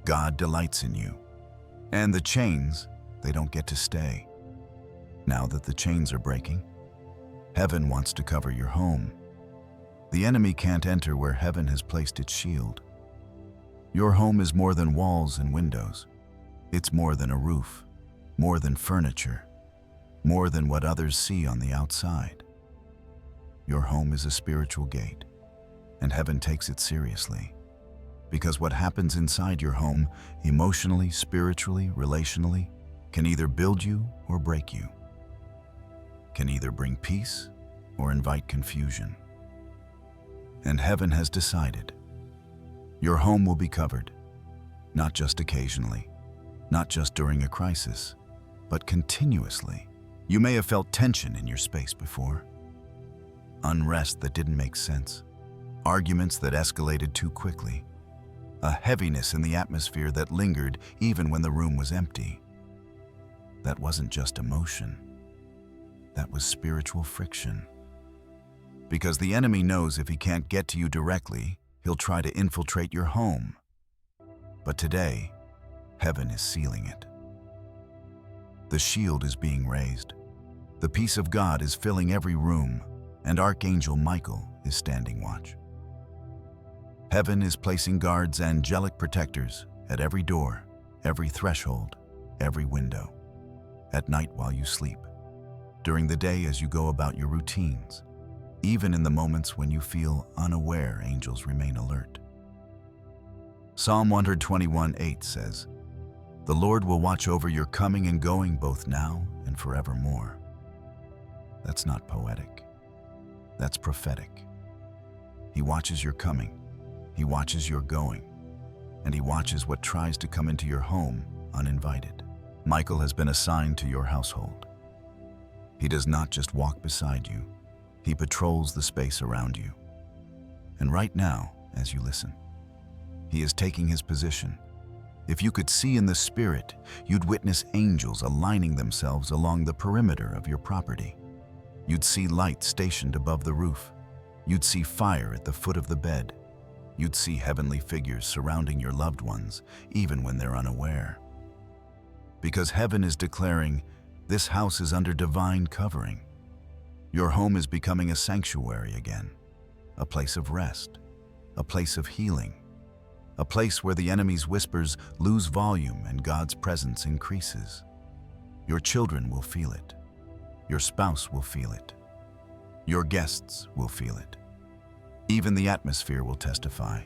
God delights in you. And the chains, they don't get to stay. Now that the chains are breaking, heaven wants to cover your home. The enemy can't enter where heaven has placed its shield. Your home is more than walls and windows. It's more than a roof, more than furniture, more than what others see on the outside. Your home is a spiritual gate, and heaven takes it seriously. Because what happens inside your home, emotionally, spiritually, relationally, can either build you or break you. Can either bring peace or invite confusion. And heaven has decided. Your home will be covered, not just occasionally, not just during a crisis, but continuously. You may have felt tension in your space before. Unrest that didn't make sense. Arguments that escalated too quickly. A heaviness in the atmosphere that lingered even when the room was empty. That wasn't just emotion. That was spiritual friction. Because the enemy knows if he can't get to you directly, he'll try to infiltrate your home. But today, heaven is sealing it. The shield is being raised. The peace of God is filling every room, and Archangel Michael is standing watch. Heaven is placing guards, angelic protectors, at every door, every threshold, every window. At night while you sleep. During the day as you go about your routines. Even in the moments when you feel unaware, angels remain alert. Psalm 121:8 says, "The Lord will watch over your coming and going both now and forevermore." That's not poetic. That's prophetic. He watches your coming. He watches your going, and he watches what tries to come into your home uninvited. Michael has been assigned to your household. He does not just walk beside you, he patrols the space around you. And right now, as you listen, he is taking his position. If you could see in the spirit, you'd witness angels aligning themselves along the perimeter of your property. You'd see lights stationed above the roof. You'd see fire at the foot of the bed. You'd see heavenly figures surrounding your loved ones, even when they're unaware. Because heaven is declaring, this house is under divine covering. Your home is becoming a sanctuary again, a place of rest, a place of healing, a place where the enemy's whispers lose volume and God's presence increases. Your children will feel it. Your spouse will feel it. Your guests will feel it. Even the atmosphere will testify.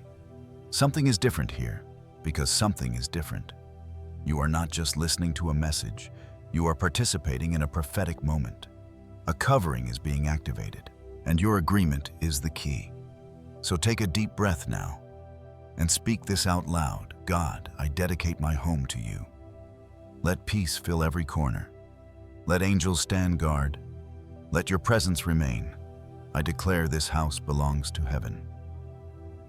Something is different here, because something is different. You are not just listening to a message, you are participating in a prophetic moment. A covering is being activated, and your agreement is the key. So take a deep breath now, and speak this out loud. God, I dedicate my home to you. Let peace fill every corner. Let angels stand guard. Let your presence remain. I declare this house belongs to heaven.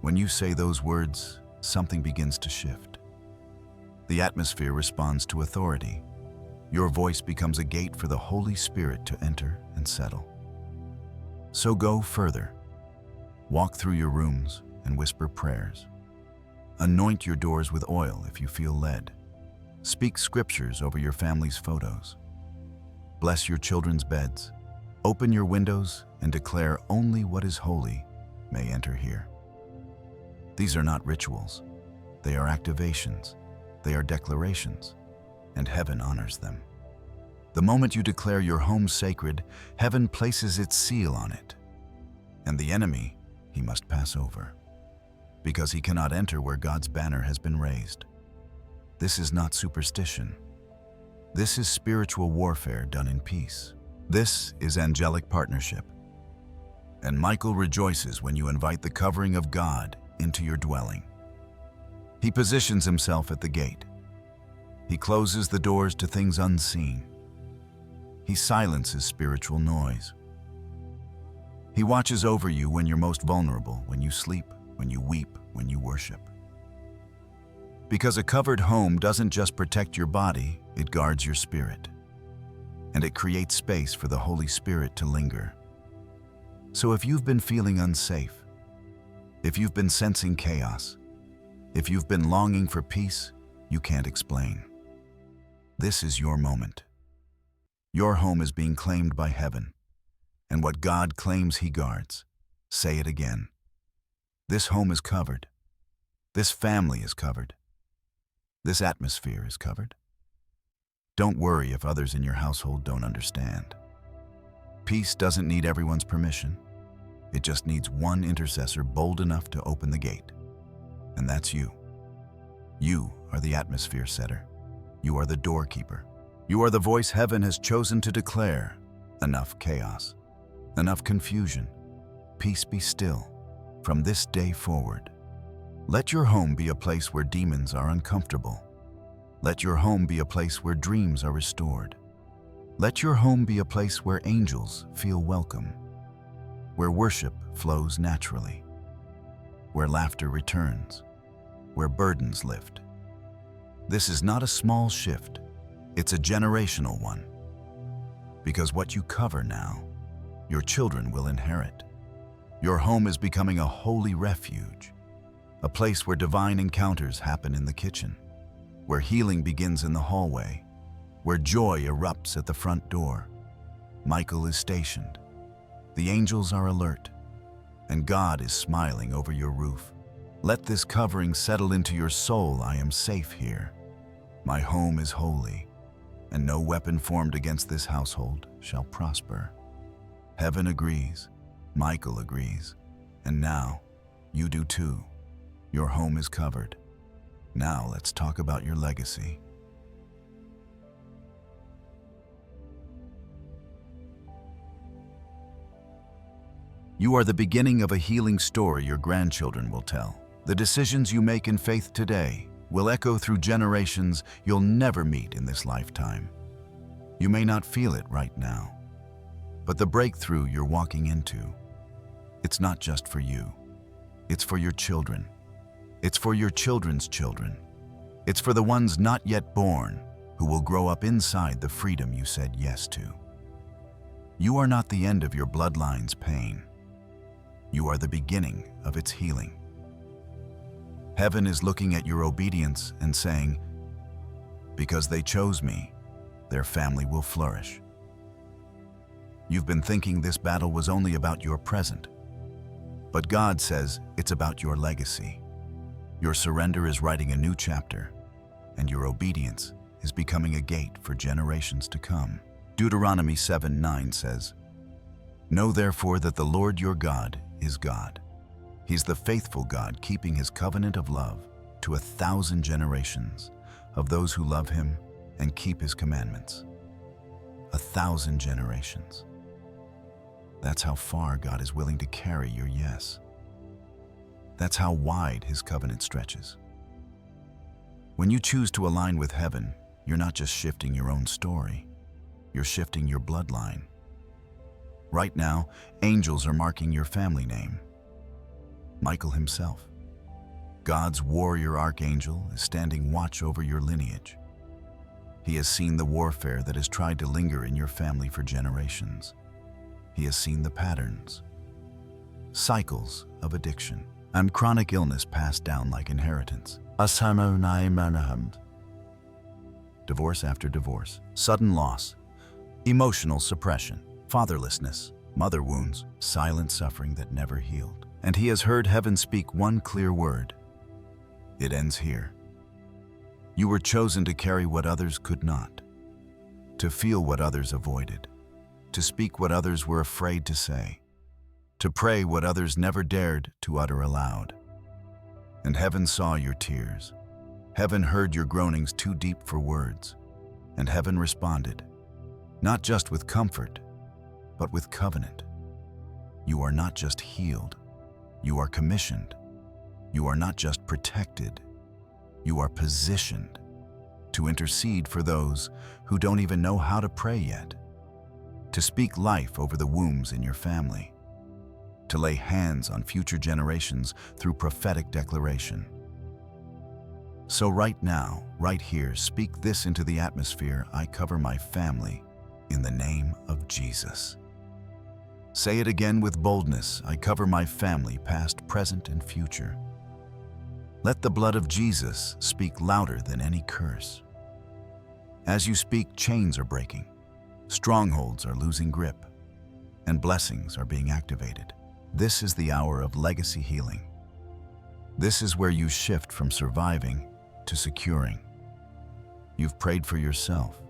When you say those words, something begins to shift. The atmosphere responds to authority. Your voice becomes a gate for the Holy Spirit to enter and settle. So go further. Walk through your rooms and whisper prayers. Anoint your doors with oil if you feel led. Speak scriptures over your family's photos. Bless your children's beds. Open your windows and declare only what is holy may enter here. These are not rituals. They are activations. They are declarations, and heaven honors them. The moment you declare your home sacred, heaven places its seal on it. And the enemy, he must pass over, because he cannot enter where God's banner has been raised. This is not superstition. This is spiritual warfare done in peace. This is angelic partnership. And Michael rejoices when you invite the covering of God into your dwelling. He positions himself at the gate. He closes the doors to things unseen. He silences spiritual noise. He watches over you when you're most vulnerable, when you sleep, when you weep, when you worship. Because a covered home doesn't just protect your body, it guards your spirit. And it creates space for the Holy Spirit to linger. So if you've been feeling unsafe, if you've been sensing chaos, if you've been longing for peace you can't explain, this is your moment. Your home is being claimed by heaven, and what God claims he guards. Say it again. This home is covered. This family is covered. This atmosphere is covered. Don't worry if others in your household don't understand. Peace doesn't need everyone's permission. It just needs one intercessor bold enough to open the gate. And that's you. You are the atmosphere setter. You are the doorkeeper. You are the voice heaven has chosen to declare, enough chaos, enough confusion. Peace be still. From this day forward, let your home be a place where demons are uncomfortable. Let your home be a place where dreams are restored. Let your home be a place where angels feel welcome, where worship flows naturally, where laughter returns, where burdens lift. This is not a small shift, it's a generational one. Because what you cover now, your children will inherit. Your home is becoming a holy refuge, a place where divine encounters happen in the kitchen, where healing begins in the hallway, where joy erupts at the front door. Michael is stationed. The angels are alert, and God is smiling over your roof. Let this covering settle into your soul. I am safe here. My home is holy, and no weapon formed against this household shall prosper. Heaven agrees, Michael agrees, and now you do too. Your home is covered. Now let's talk about your legacy. You are the beginning of a healing story your grandchildren will tell. The decisions you make in faith today will echo through generations you'll never meet in this lifetime. You may not feel it right now, but the breakthrough you're walking into, it's not just for you. It's for your children. It's for your children's children. It's for the ones not yet born who will grow up inside the freedom you said yes to. You are not the end of your bloodline's pain. You are the beginning of its healing. Heaven is looking at your obedience and saying, because they chose me, their family will flourish. You've been thinking this battle was only about your present, but God says it's about your legacy. Your surrender is writing a new chapter, and your obedience is becoming a gate for generations to come. Deuteronomy 7:9 says, "Know therefore that the Lord your God is God. He's the faithful God, keeping his covenant of love to 1,000 generations of those who love him and keep his commandments." 1,000 generations. That's how far God is willing to carry your yes. That's how wide his covenant stretches. When you choose to align with heaven, you're not just shifting your own story, you're shifting your bloodline. Right now, angels are marking your family name. Michael himself, God's warrior archangel, is standing watch over your lineage. He has seen the warfare that has tried to linger in your family for generations. He has seen the patterns, cycles of addiction, and chronic illness passed down like inheritance. Divorce after divorce, sudden loss, emotional suppression, fatherlessness, mother wounds, silent suffering that never healed. And he has heard heaven speak one clear word. It ends here. You were chosen to carry what others could not, to feel what others avoided, to speak what others were afraid to say, to pray what others never dared to utter aloud. And heaven saw your tears. Heaven heard your groanings too deep for words. And heaven responded, not just with comfort, but with covenant. You are not just healed, you are commissioned. You are not just protected, you are positioned to intercede for those who don't even know how to pray yet, to speak life over the wombs in your family, to lay hands on future generations through prophetic declaration. So right now, right here, speak this into the atmosphere: I cover my family in the name of Jesus. Say it again with boldness: I cover my family, past, present, and future. Let the blood of Jesus speak louder than any curse. As you speak, chains are breaking, strongholds are losing grip, and blessings are being activated. This is the hour of legacy healing. This is where you shift from surviving to securing. You've prayed for yourself.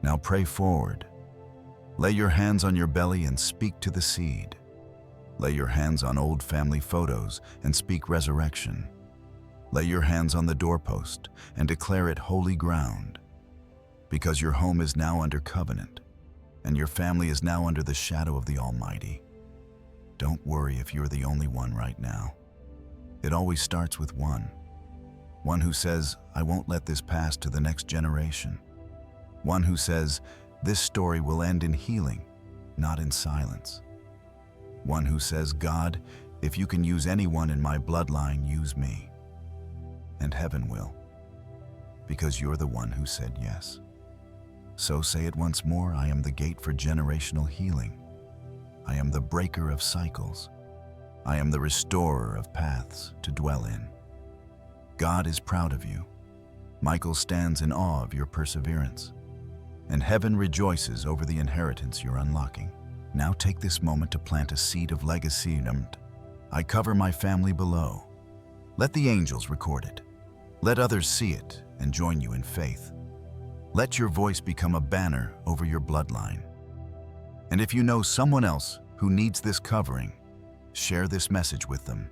Now pray forward. Lay your hands on your belly and speak to the seed. Lay your hands on old family photos and speak resurrection. Lay your hands on the doorpost and declare it holy ground, because your home is now under covenant and your family is now under the shadow of the Almighty. Don't worry if you're the only one right now. It always starts with one who says, I won't let this pass to the next generation. One who says, this story will end in healing, not in silence. One who says, God, if you can use anyone in my bloodline, use me. And heaven will, because you're the one who said yes. So say it once more: I am the gate for generational healing. I am the breaker of cycles. I am the restorer of paths to dwell in. God is proud of you. Michael stands in awe of your perseverance. And heaven rejoices over the inheritance you're unlocking. Now take this moment to plant a seed of legacy. I cover my family below. Let the angels record it. Let others see it and join you in faith. Let your voice become a banner over your bloodline. And if you know someone else who needs this covering, share this message with them.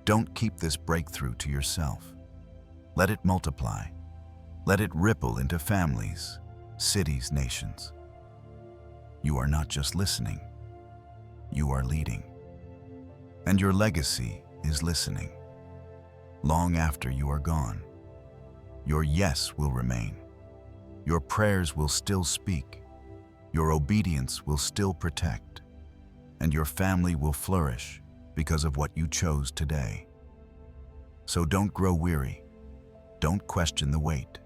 Don't keep this breakthrough to yourself. Let it multiply. Let it ripple into families, cities, nations. You are not just listening, you are leading. And your legacy is listening. Long after you are gone, your yes will remain. Your prayers will still speak. Your obedience will still protect. And your family will flourish because of what you chose today. So don't grow weary. Don't question the wait.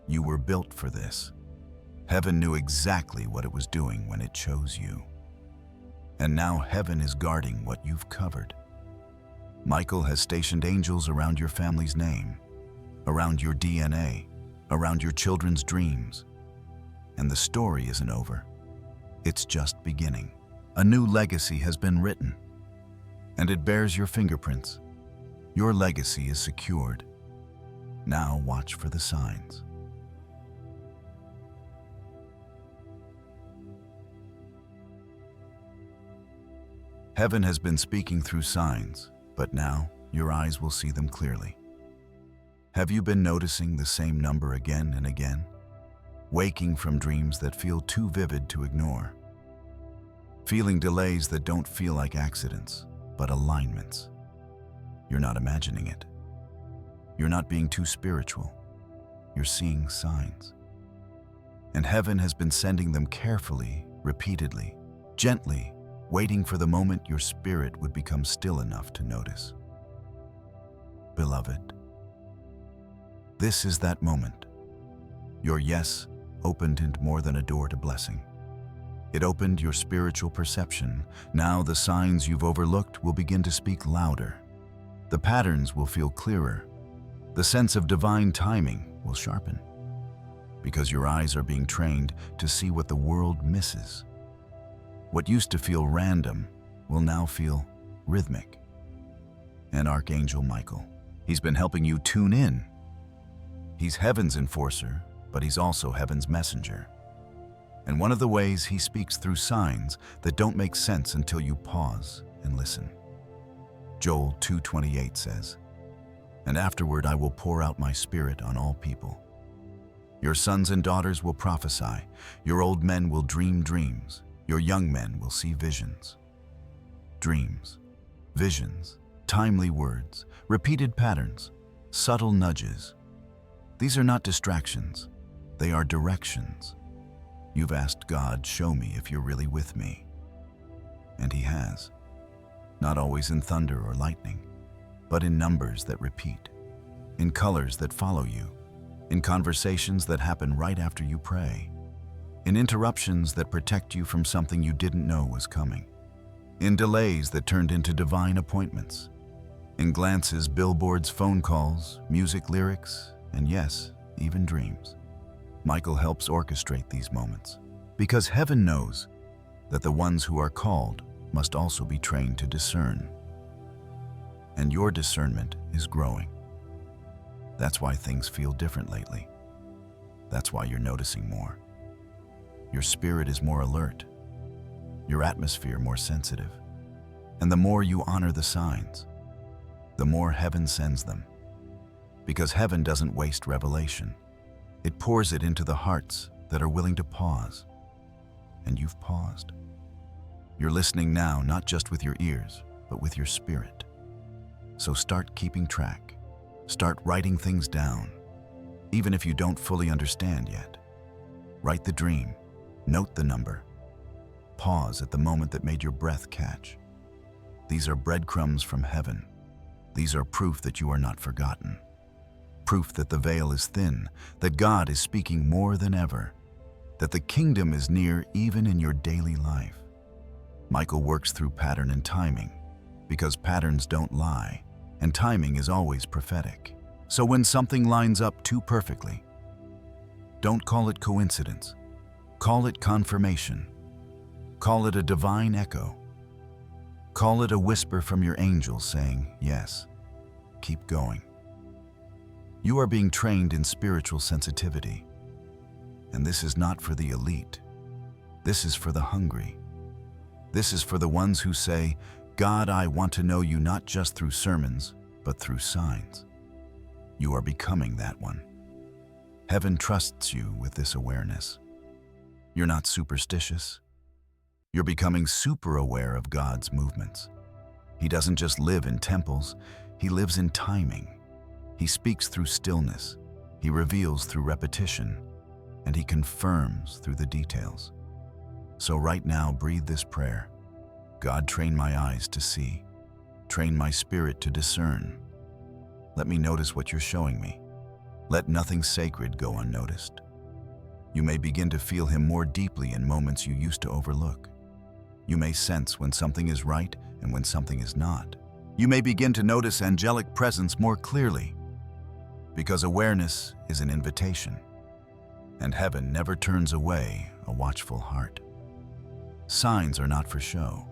You were built for this. Heaven knew exactly what it was doing when it chose you. And now heaven is guarding what you've covered. Michael has stationed angels around your family's name, around your DNA, around your children's dreams. And the story isn't over. It's just beginning. A new legacy has been written, and it bears your fingerprints. Your legacy is secured. Now watch for the signs. Heaven has been speaking through signs, but now your eyes will see them clearly. Have you been noticing the same number again and again? Waking from dreams that feel too vivid to ignore. Feeling delays that don't feel like accidents, but alignments. You're not imagining it. You're not being too spiritual. You're seeing signs. And heaven has been sending them carefully, repeatedly, gently, waiting for the moment your spirit would become still enough to notice. Beloved, this is that moment. Your yes opened into more than a door to blessing. It opened your spiritual perception. Now the signs you've overlooked will begin to speak louder. The patterns will feel clearer. The sense of divine timing will sharpen. Because your eyes are being trained to see what the world misses. What used to feel random will now feel rhythmic. And Archangel Michael, he's been helping you tune in. He's heaven's enforcer, but he's also heaven's messenger. And one of the ways he speaks through signs that don't make sense until you pause and listen. Joel 2:28 says, "And afterward I will pour out my spirit on all people. Your sons and daughters will prophesy, your old men will dream dreams, your young men will see visions." Dreams, visions, timely words, repeated patterns, subtle nudges. These are not distractions, they are directions. You've asked God, "Show me if you're really with me." And he has. Not always in thunder or lightning, but in numbers that repeat, in colors that follow you, in conversations that happen right after you pray, in interruptions that protect you from something you didn't know was coming, in delays that turned into divine appointments, in glances, billboards, phone calls, music, lyrics, and yes, even dreams. Michael helps orchestrate these moments because heaven knows that the ones who are called must also be trained to discern. And your discernment is growing. That's why things feel different lately. That's why you're noticing more. Your spirit is more alert, your atmosphere more sensitive. And the more you honor the signs, the more heaven sends them. Because heaven doesn't waste revelation. It pours it into the hearts that are willing to pause. And you've paused. You're listening now, not just with your ears, but with your spirit. So start keeping track. Start writing things down, even if you don't fully understand yet. Write the dream, note the number. Pause at the moment that made your breath catch. These are breadcrumbs from heaven. These are proof that you are not forgotten. Proof that the veil is thin, that God is speaking more than ever, that the kingdom is near even in your daily life. Michael works through pattern and timing, because patterns don't lie, and timing is always prophetic. So when something lines up too perfectly, don't call it coincidence. Call it confirmation. Call it a divine echo. Call it a whisper from your angels saying, "Yes, keep going." You are being trained in spiritual sensitivity. And this is not for the elite. This is for the hungry. This is for the ones who say, "God, I want to know you not just through sermons, but through signs." You are becoming that one. Heaven trusts you with this awareness. You're not superstitious. You're becoming super aware of God's movements. He doesn't just live in temples, he lives in timing. He speaks through stillness, he reveals through repetition, and he confirms through the details. So right now, breathe this prayer. God, train my eyes to see. Train my spirit to discern. Let me notice what you're showing me. Let nothing sacred go unnoticed. You may begin to feel him more deeply in moments you used to overlook. You may sense when something is right and when something is not. You may begin to notice angelic presence more clearly, because awareness is an invitation, and heaven never turns away a watchful heart. Signs are not for show.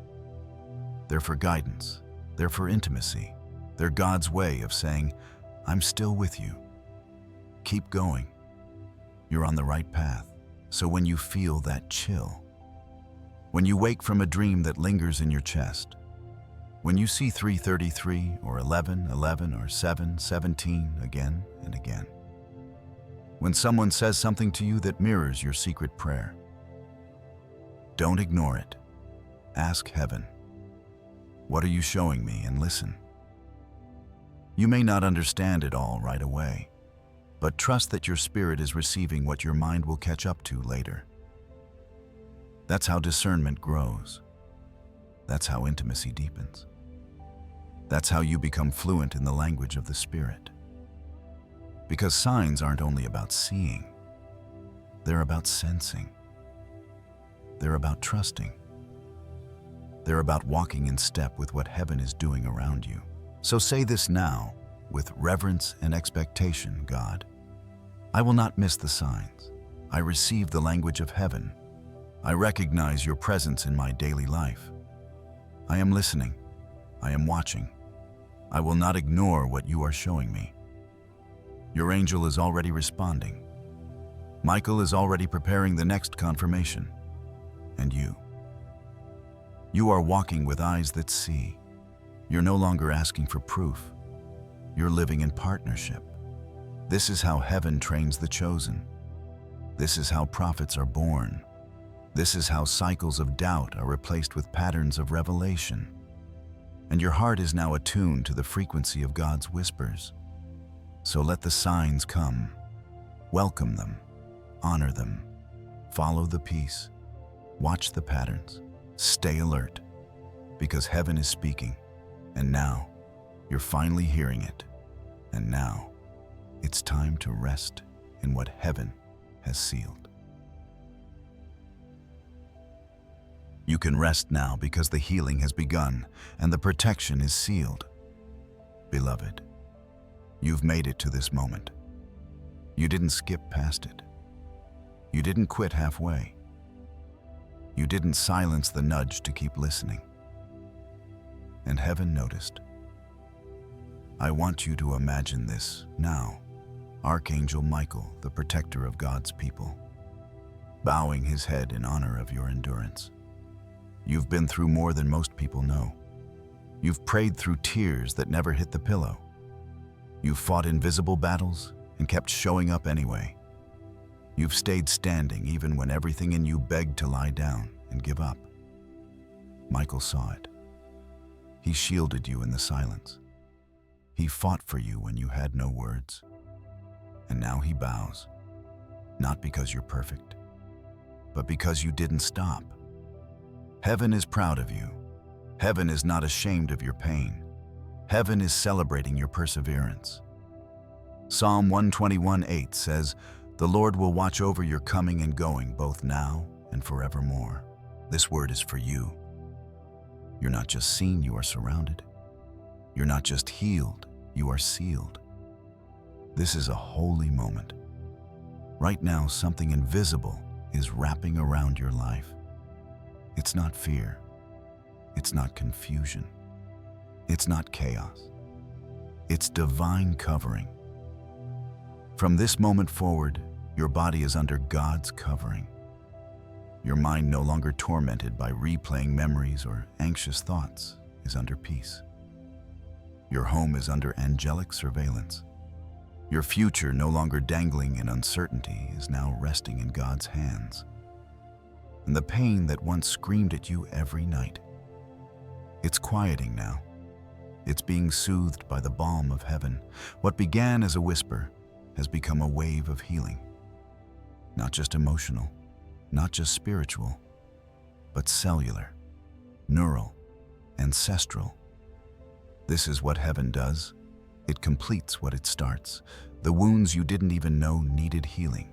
They're for guidance. They're for intimacy. They're God's way of saying, "I'm still with you. Keep going. You're on the right path." So when you feel that chill, when you wake from a dream that lingers in your chest, when you see 333 or 1111 or 717 again and again, when someone says something to you that mirrors your secret prayer, don't ignore it. Ask heaven, "What are you showing me?" and listen. You may not understand it all right away, but trust that your spirit is receiving what your mind will catch up to later. That's how discernment grows. That's how intimacy deepens. That's how you become fluent in the language of the Spirit. Because signs aren't only about seeing, they're about sensing. They're about trusting. They're about walking in step with what heaven is doing around you. So say this now, with reverence and expectation, God. I will not miss the signs. I receive the language of heaven. I recognize your presence in my daily life. I am listening. I am watching. I will not ignore what you are showing me. Your angel is already responding. Michael is already preparing the next confirmation. And you are walking with eyes that see. You're no longer asking for proof. You're living in partnership. This is how heaven trains the chosen. This is how prophets are born. This is how cycles of doubt are replaced with patterns of revelation. And your heart is now attuned to the frequency of God's whispers. So let the signs come. Welcome them. Honor them. Follow the peace. Watch the patterns. Stay alert. Because heaven is speaking. And now, you're finally hearing it. And now, it's time to rest in what heaven has sealed. You can rest now because the healing has begun and the protection is sealed. Beloved, you've made it to this moment. You didn't skip past it. You didn't quit halfway. You didn't silence the nudge to keep listening. And heaven noticed. I want you to imagine this now. Archangel Michael, the protector of God's people, bowing his head in honor of your endurance. You've been through more than most people know. You've prayed through tears that never hit the pillow. You've fought invisible battles and kept showing up anyway. You've stayed standing even when everything in you begged to lie down and give up. Michael saw it. He shielded you in the silence. He fought for you when you had no words. And now he bows, not because you're perfect, but because you didn't stop. Heaven is proud of you. Heaven is not ashamed of your pain. Heaven is celebrating your perseverance. Psalm 121:8 says, "The Lord will watch over your coming and going, both now and forevermore." This word is for you. You're not just seen, you are surrounded. You're not just healed, you are sealed. This is a holy moment. Right now, something invisible is wrapping around your life. It's not fear. It's not confusion. It's not chaos. It's divine covering. From this moment forward, your body is under God's covering. Your mind, no longer tormented by replaying memories or anxious thoughts, is under peace. Your home is under angelic surveillance. Your future, no longer dangling in uncertainty, is now resting in God's hands. And the pain that once screamed at you every night, it's quieting now. It's being soothed by the balm of heaven. What began as a whisper has become a wave of healing. Not just emotional, not just spiritual, but cellular, neural, ancestral. This is what heaven does. It completes what it starts. The wounds you didn't even know needed healing.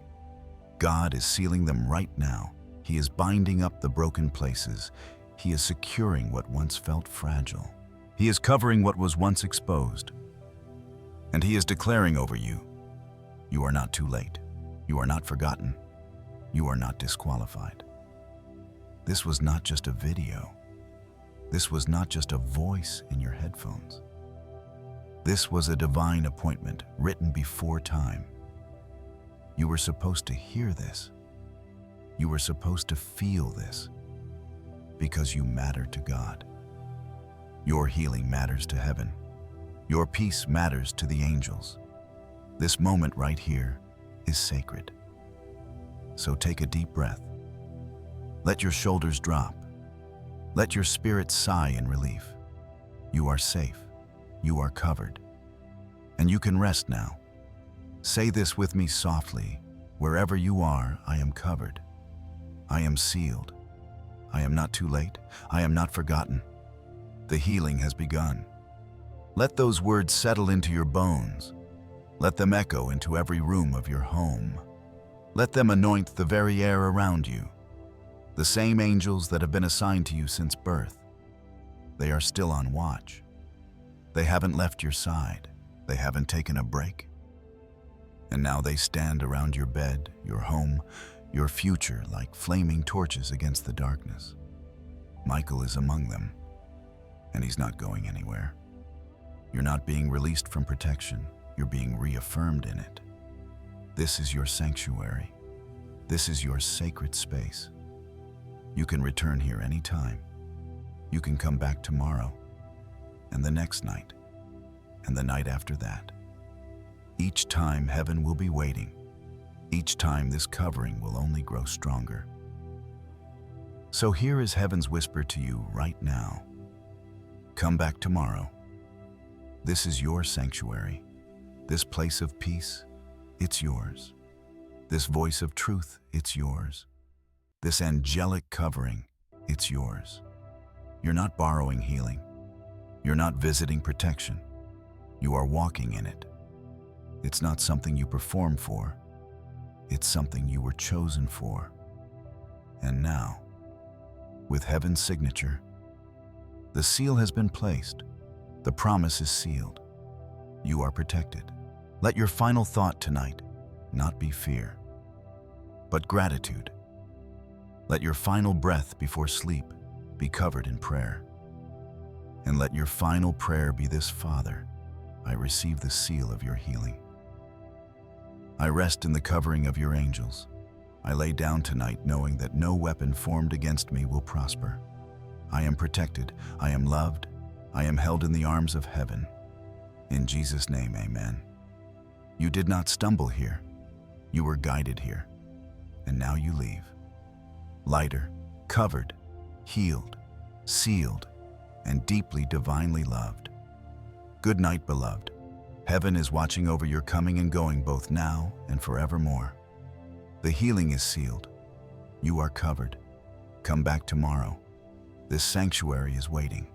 God is sealing them right now. He is binding up the broken places. He is securing what once felt fragile. He is covering what was once exposed. And He is declaring over you, you are not too late. You are not forgotten. You are not disqualified. This was not just a video. This was not just a voice in your headphones. This was a divine appointment written before time. You were supposed to hear this. You were supposed to feel this because you matter to God. Your healing matters to heaven. Your peace matters to the angels. This moment right here is sacred. So take a deep breath. Let your shoulders drop. Let your spirit sigh in relief. You are safe. You are covered. And you can rest now. Say this with me softly. Wherever you are, I am covered. I am sealed. I am not too late. I am not forgotten. The healing has begun. Let those words settle into your bones. Let them echo into every room of your home. Let them anoint the very air around you. The same angels that have been assigned to you since birth. They are still on watch. They haven't left your side. They haven't taken a break. And now they stand around your bed, your home, your future like flaming torches against the darkness. Michael is among them, and he's not going anywhere. You're not being released from protection. You're being reaffirmed in it. This is your sanctuary. This is your sacred space. You can return here anytime. You can come back tomorrow, and the next night, and the night after that. Each time heaven will be waiting. Each time this covering will only grow stronger. So here is heaven's whisper to you right now. Come back tomorrow. This is your sanctuary. This place of peace, it's yours. This voice of truth, it's yours. This angelic covering, it's yours. You're not borrowing healing. You're not visiting protection. You are walking in it. It's not something you perform for. It's something you were chosen for. And now, with heaven's signature, the seal has been placed. The promise is sealed. You are protected. Let your final thought tonight not be fear, but gratitude. Let your final breath before sleep be covered in prayer. And let your final prayer be this: Father, I receive the seal of your healing. I rest in the covering of your angels. I lay down tonight knowing that no weapon formed against me will prosper. I am protected. I am loved. I am held in the arms of heaven. In Jesus' name, amen. You did not stumble here. You were guided here. And now you leave. Lighter, covered, healed, sealed, and deeply divinely loved. Good night, beloved. Heaven is watching over your coming and going both now and forevermore. The healing is sealed. You are covered. Come back tomorrow. This sanctuary is waiting.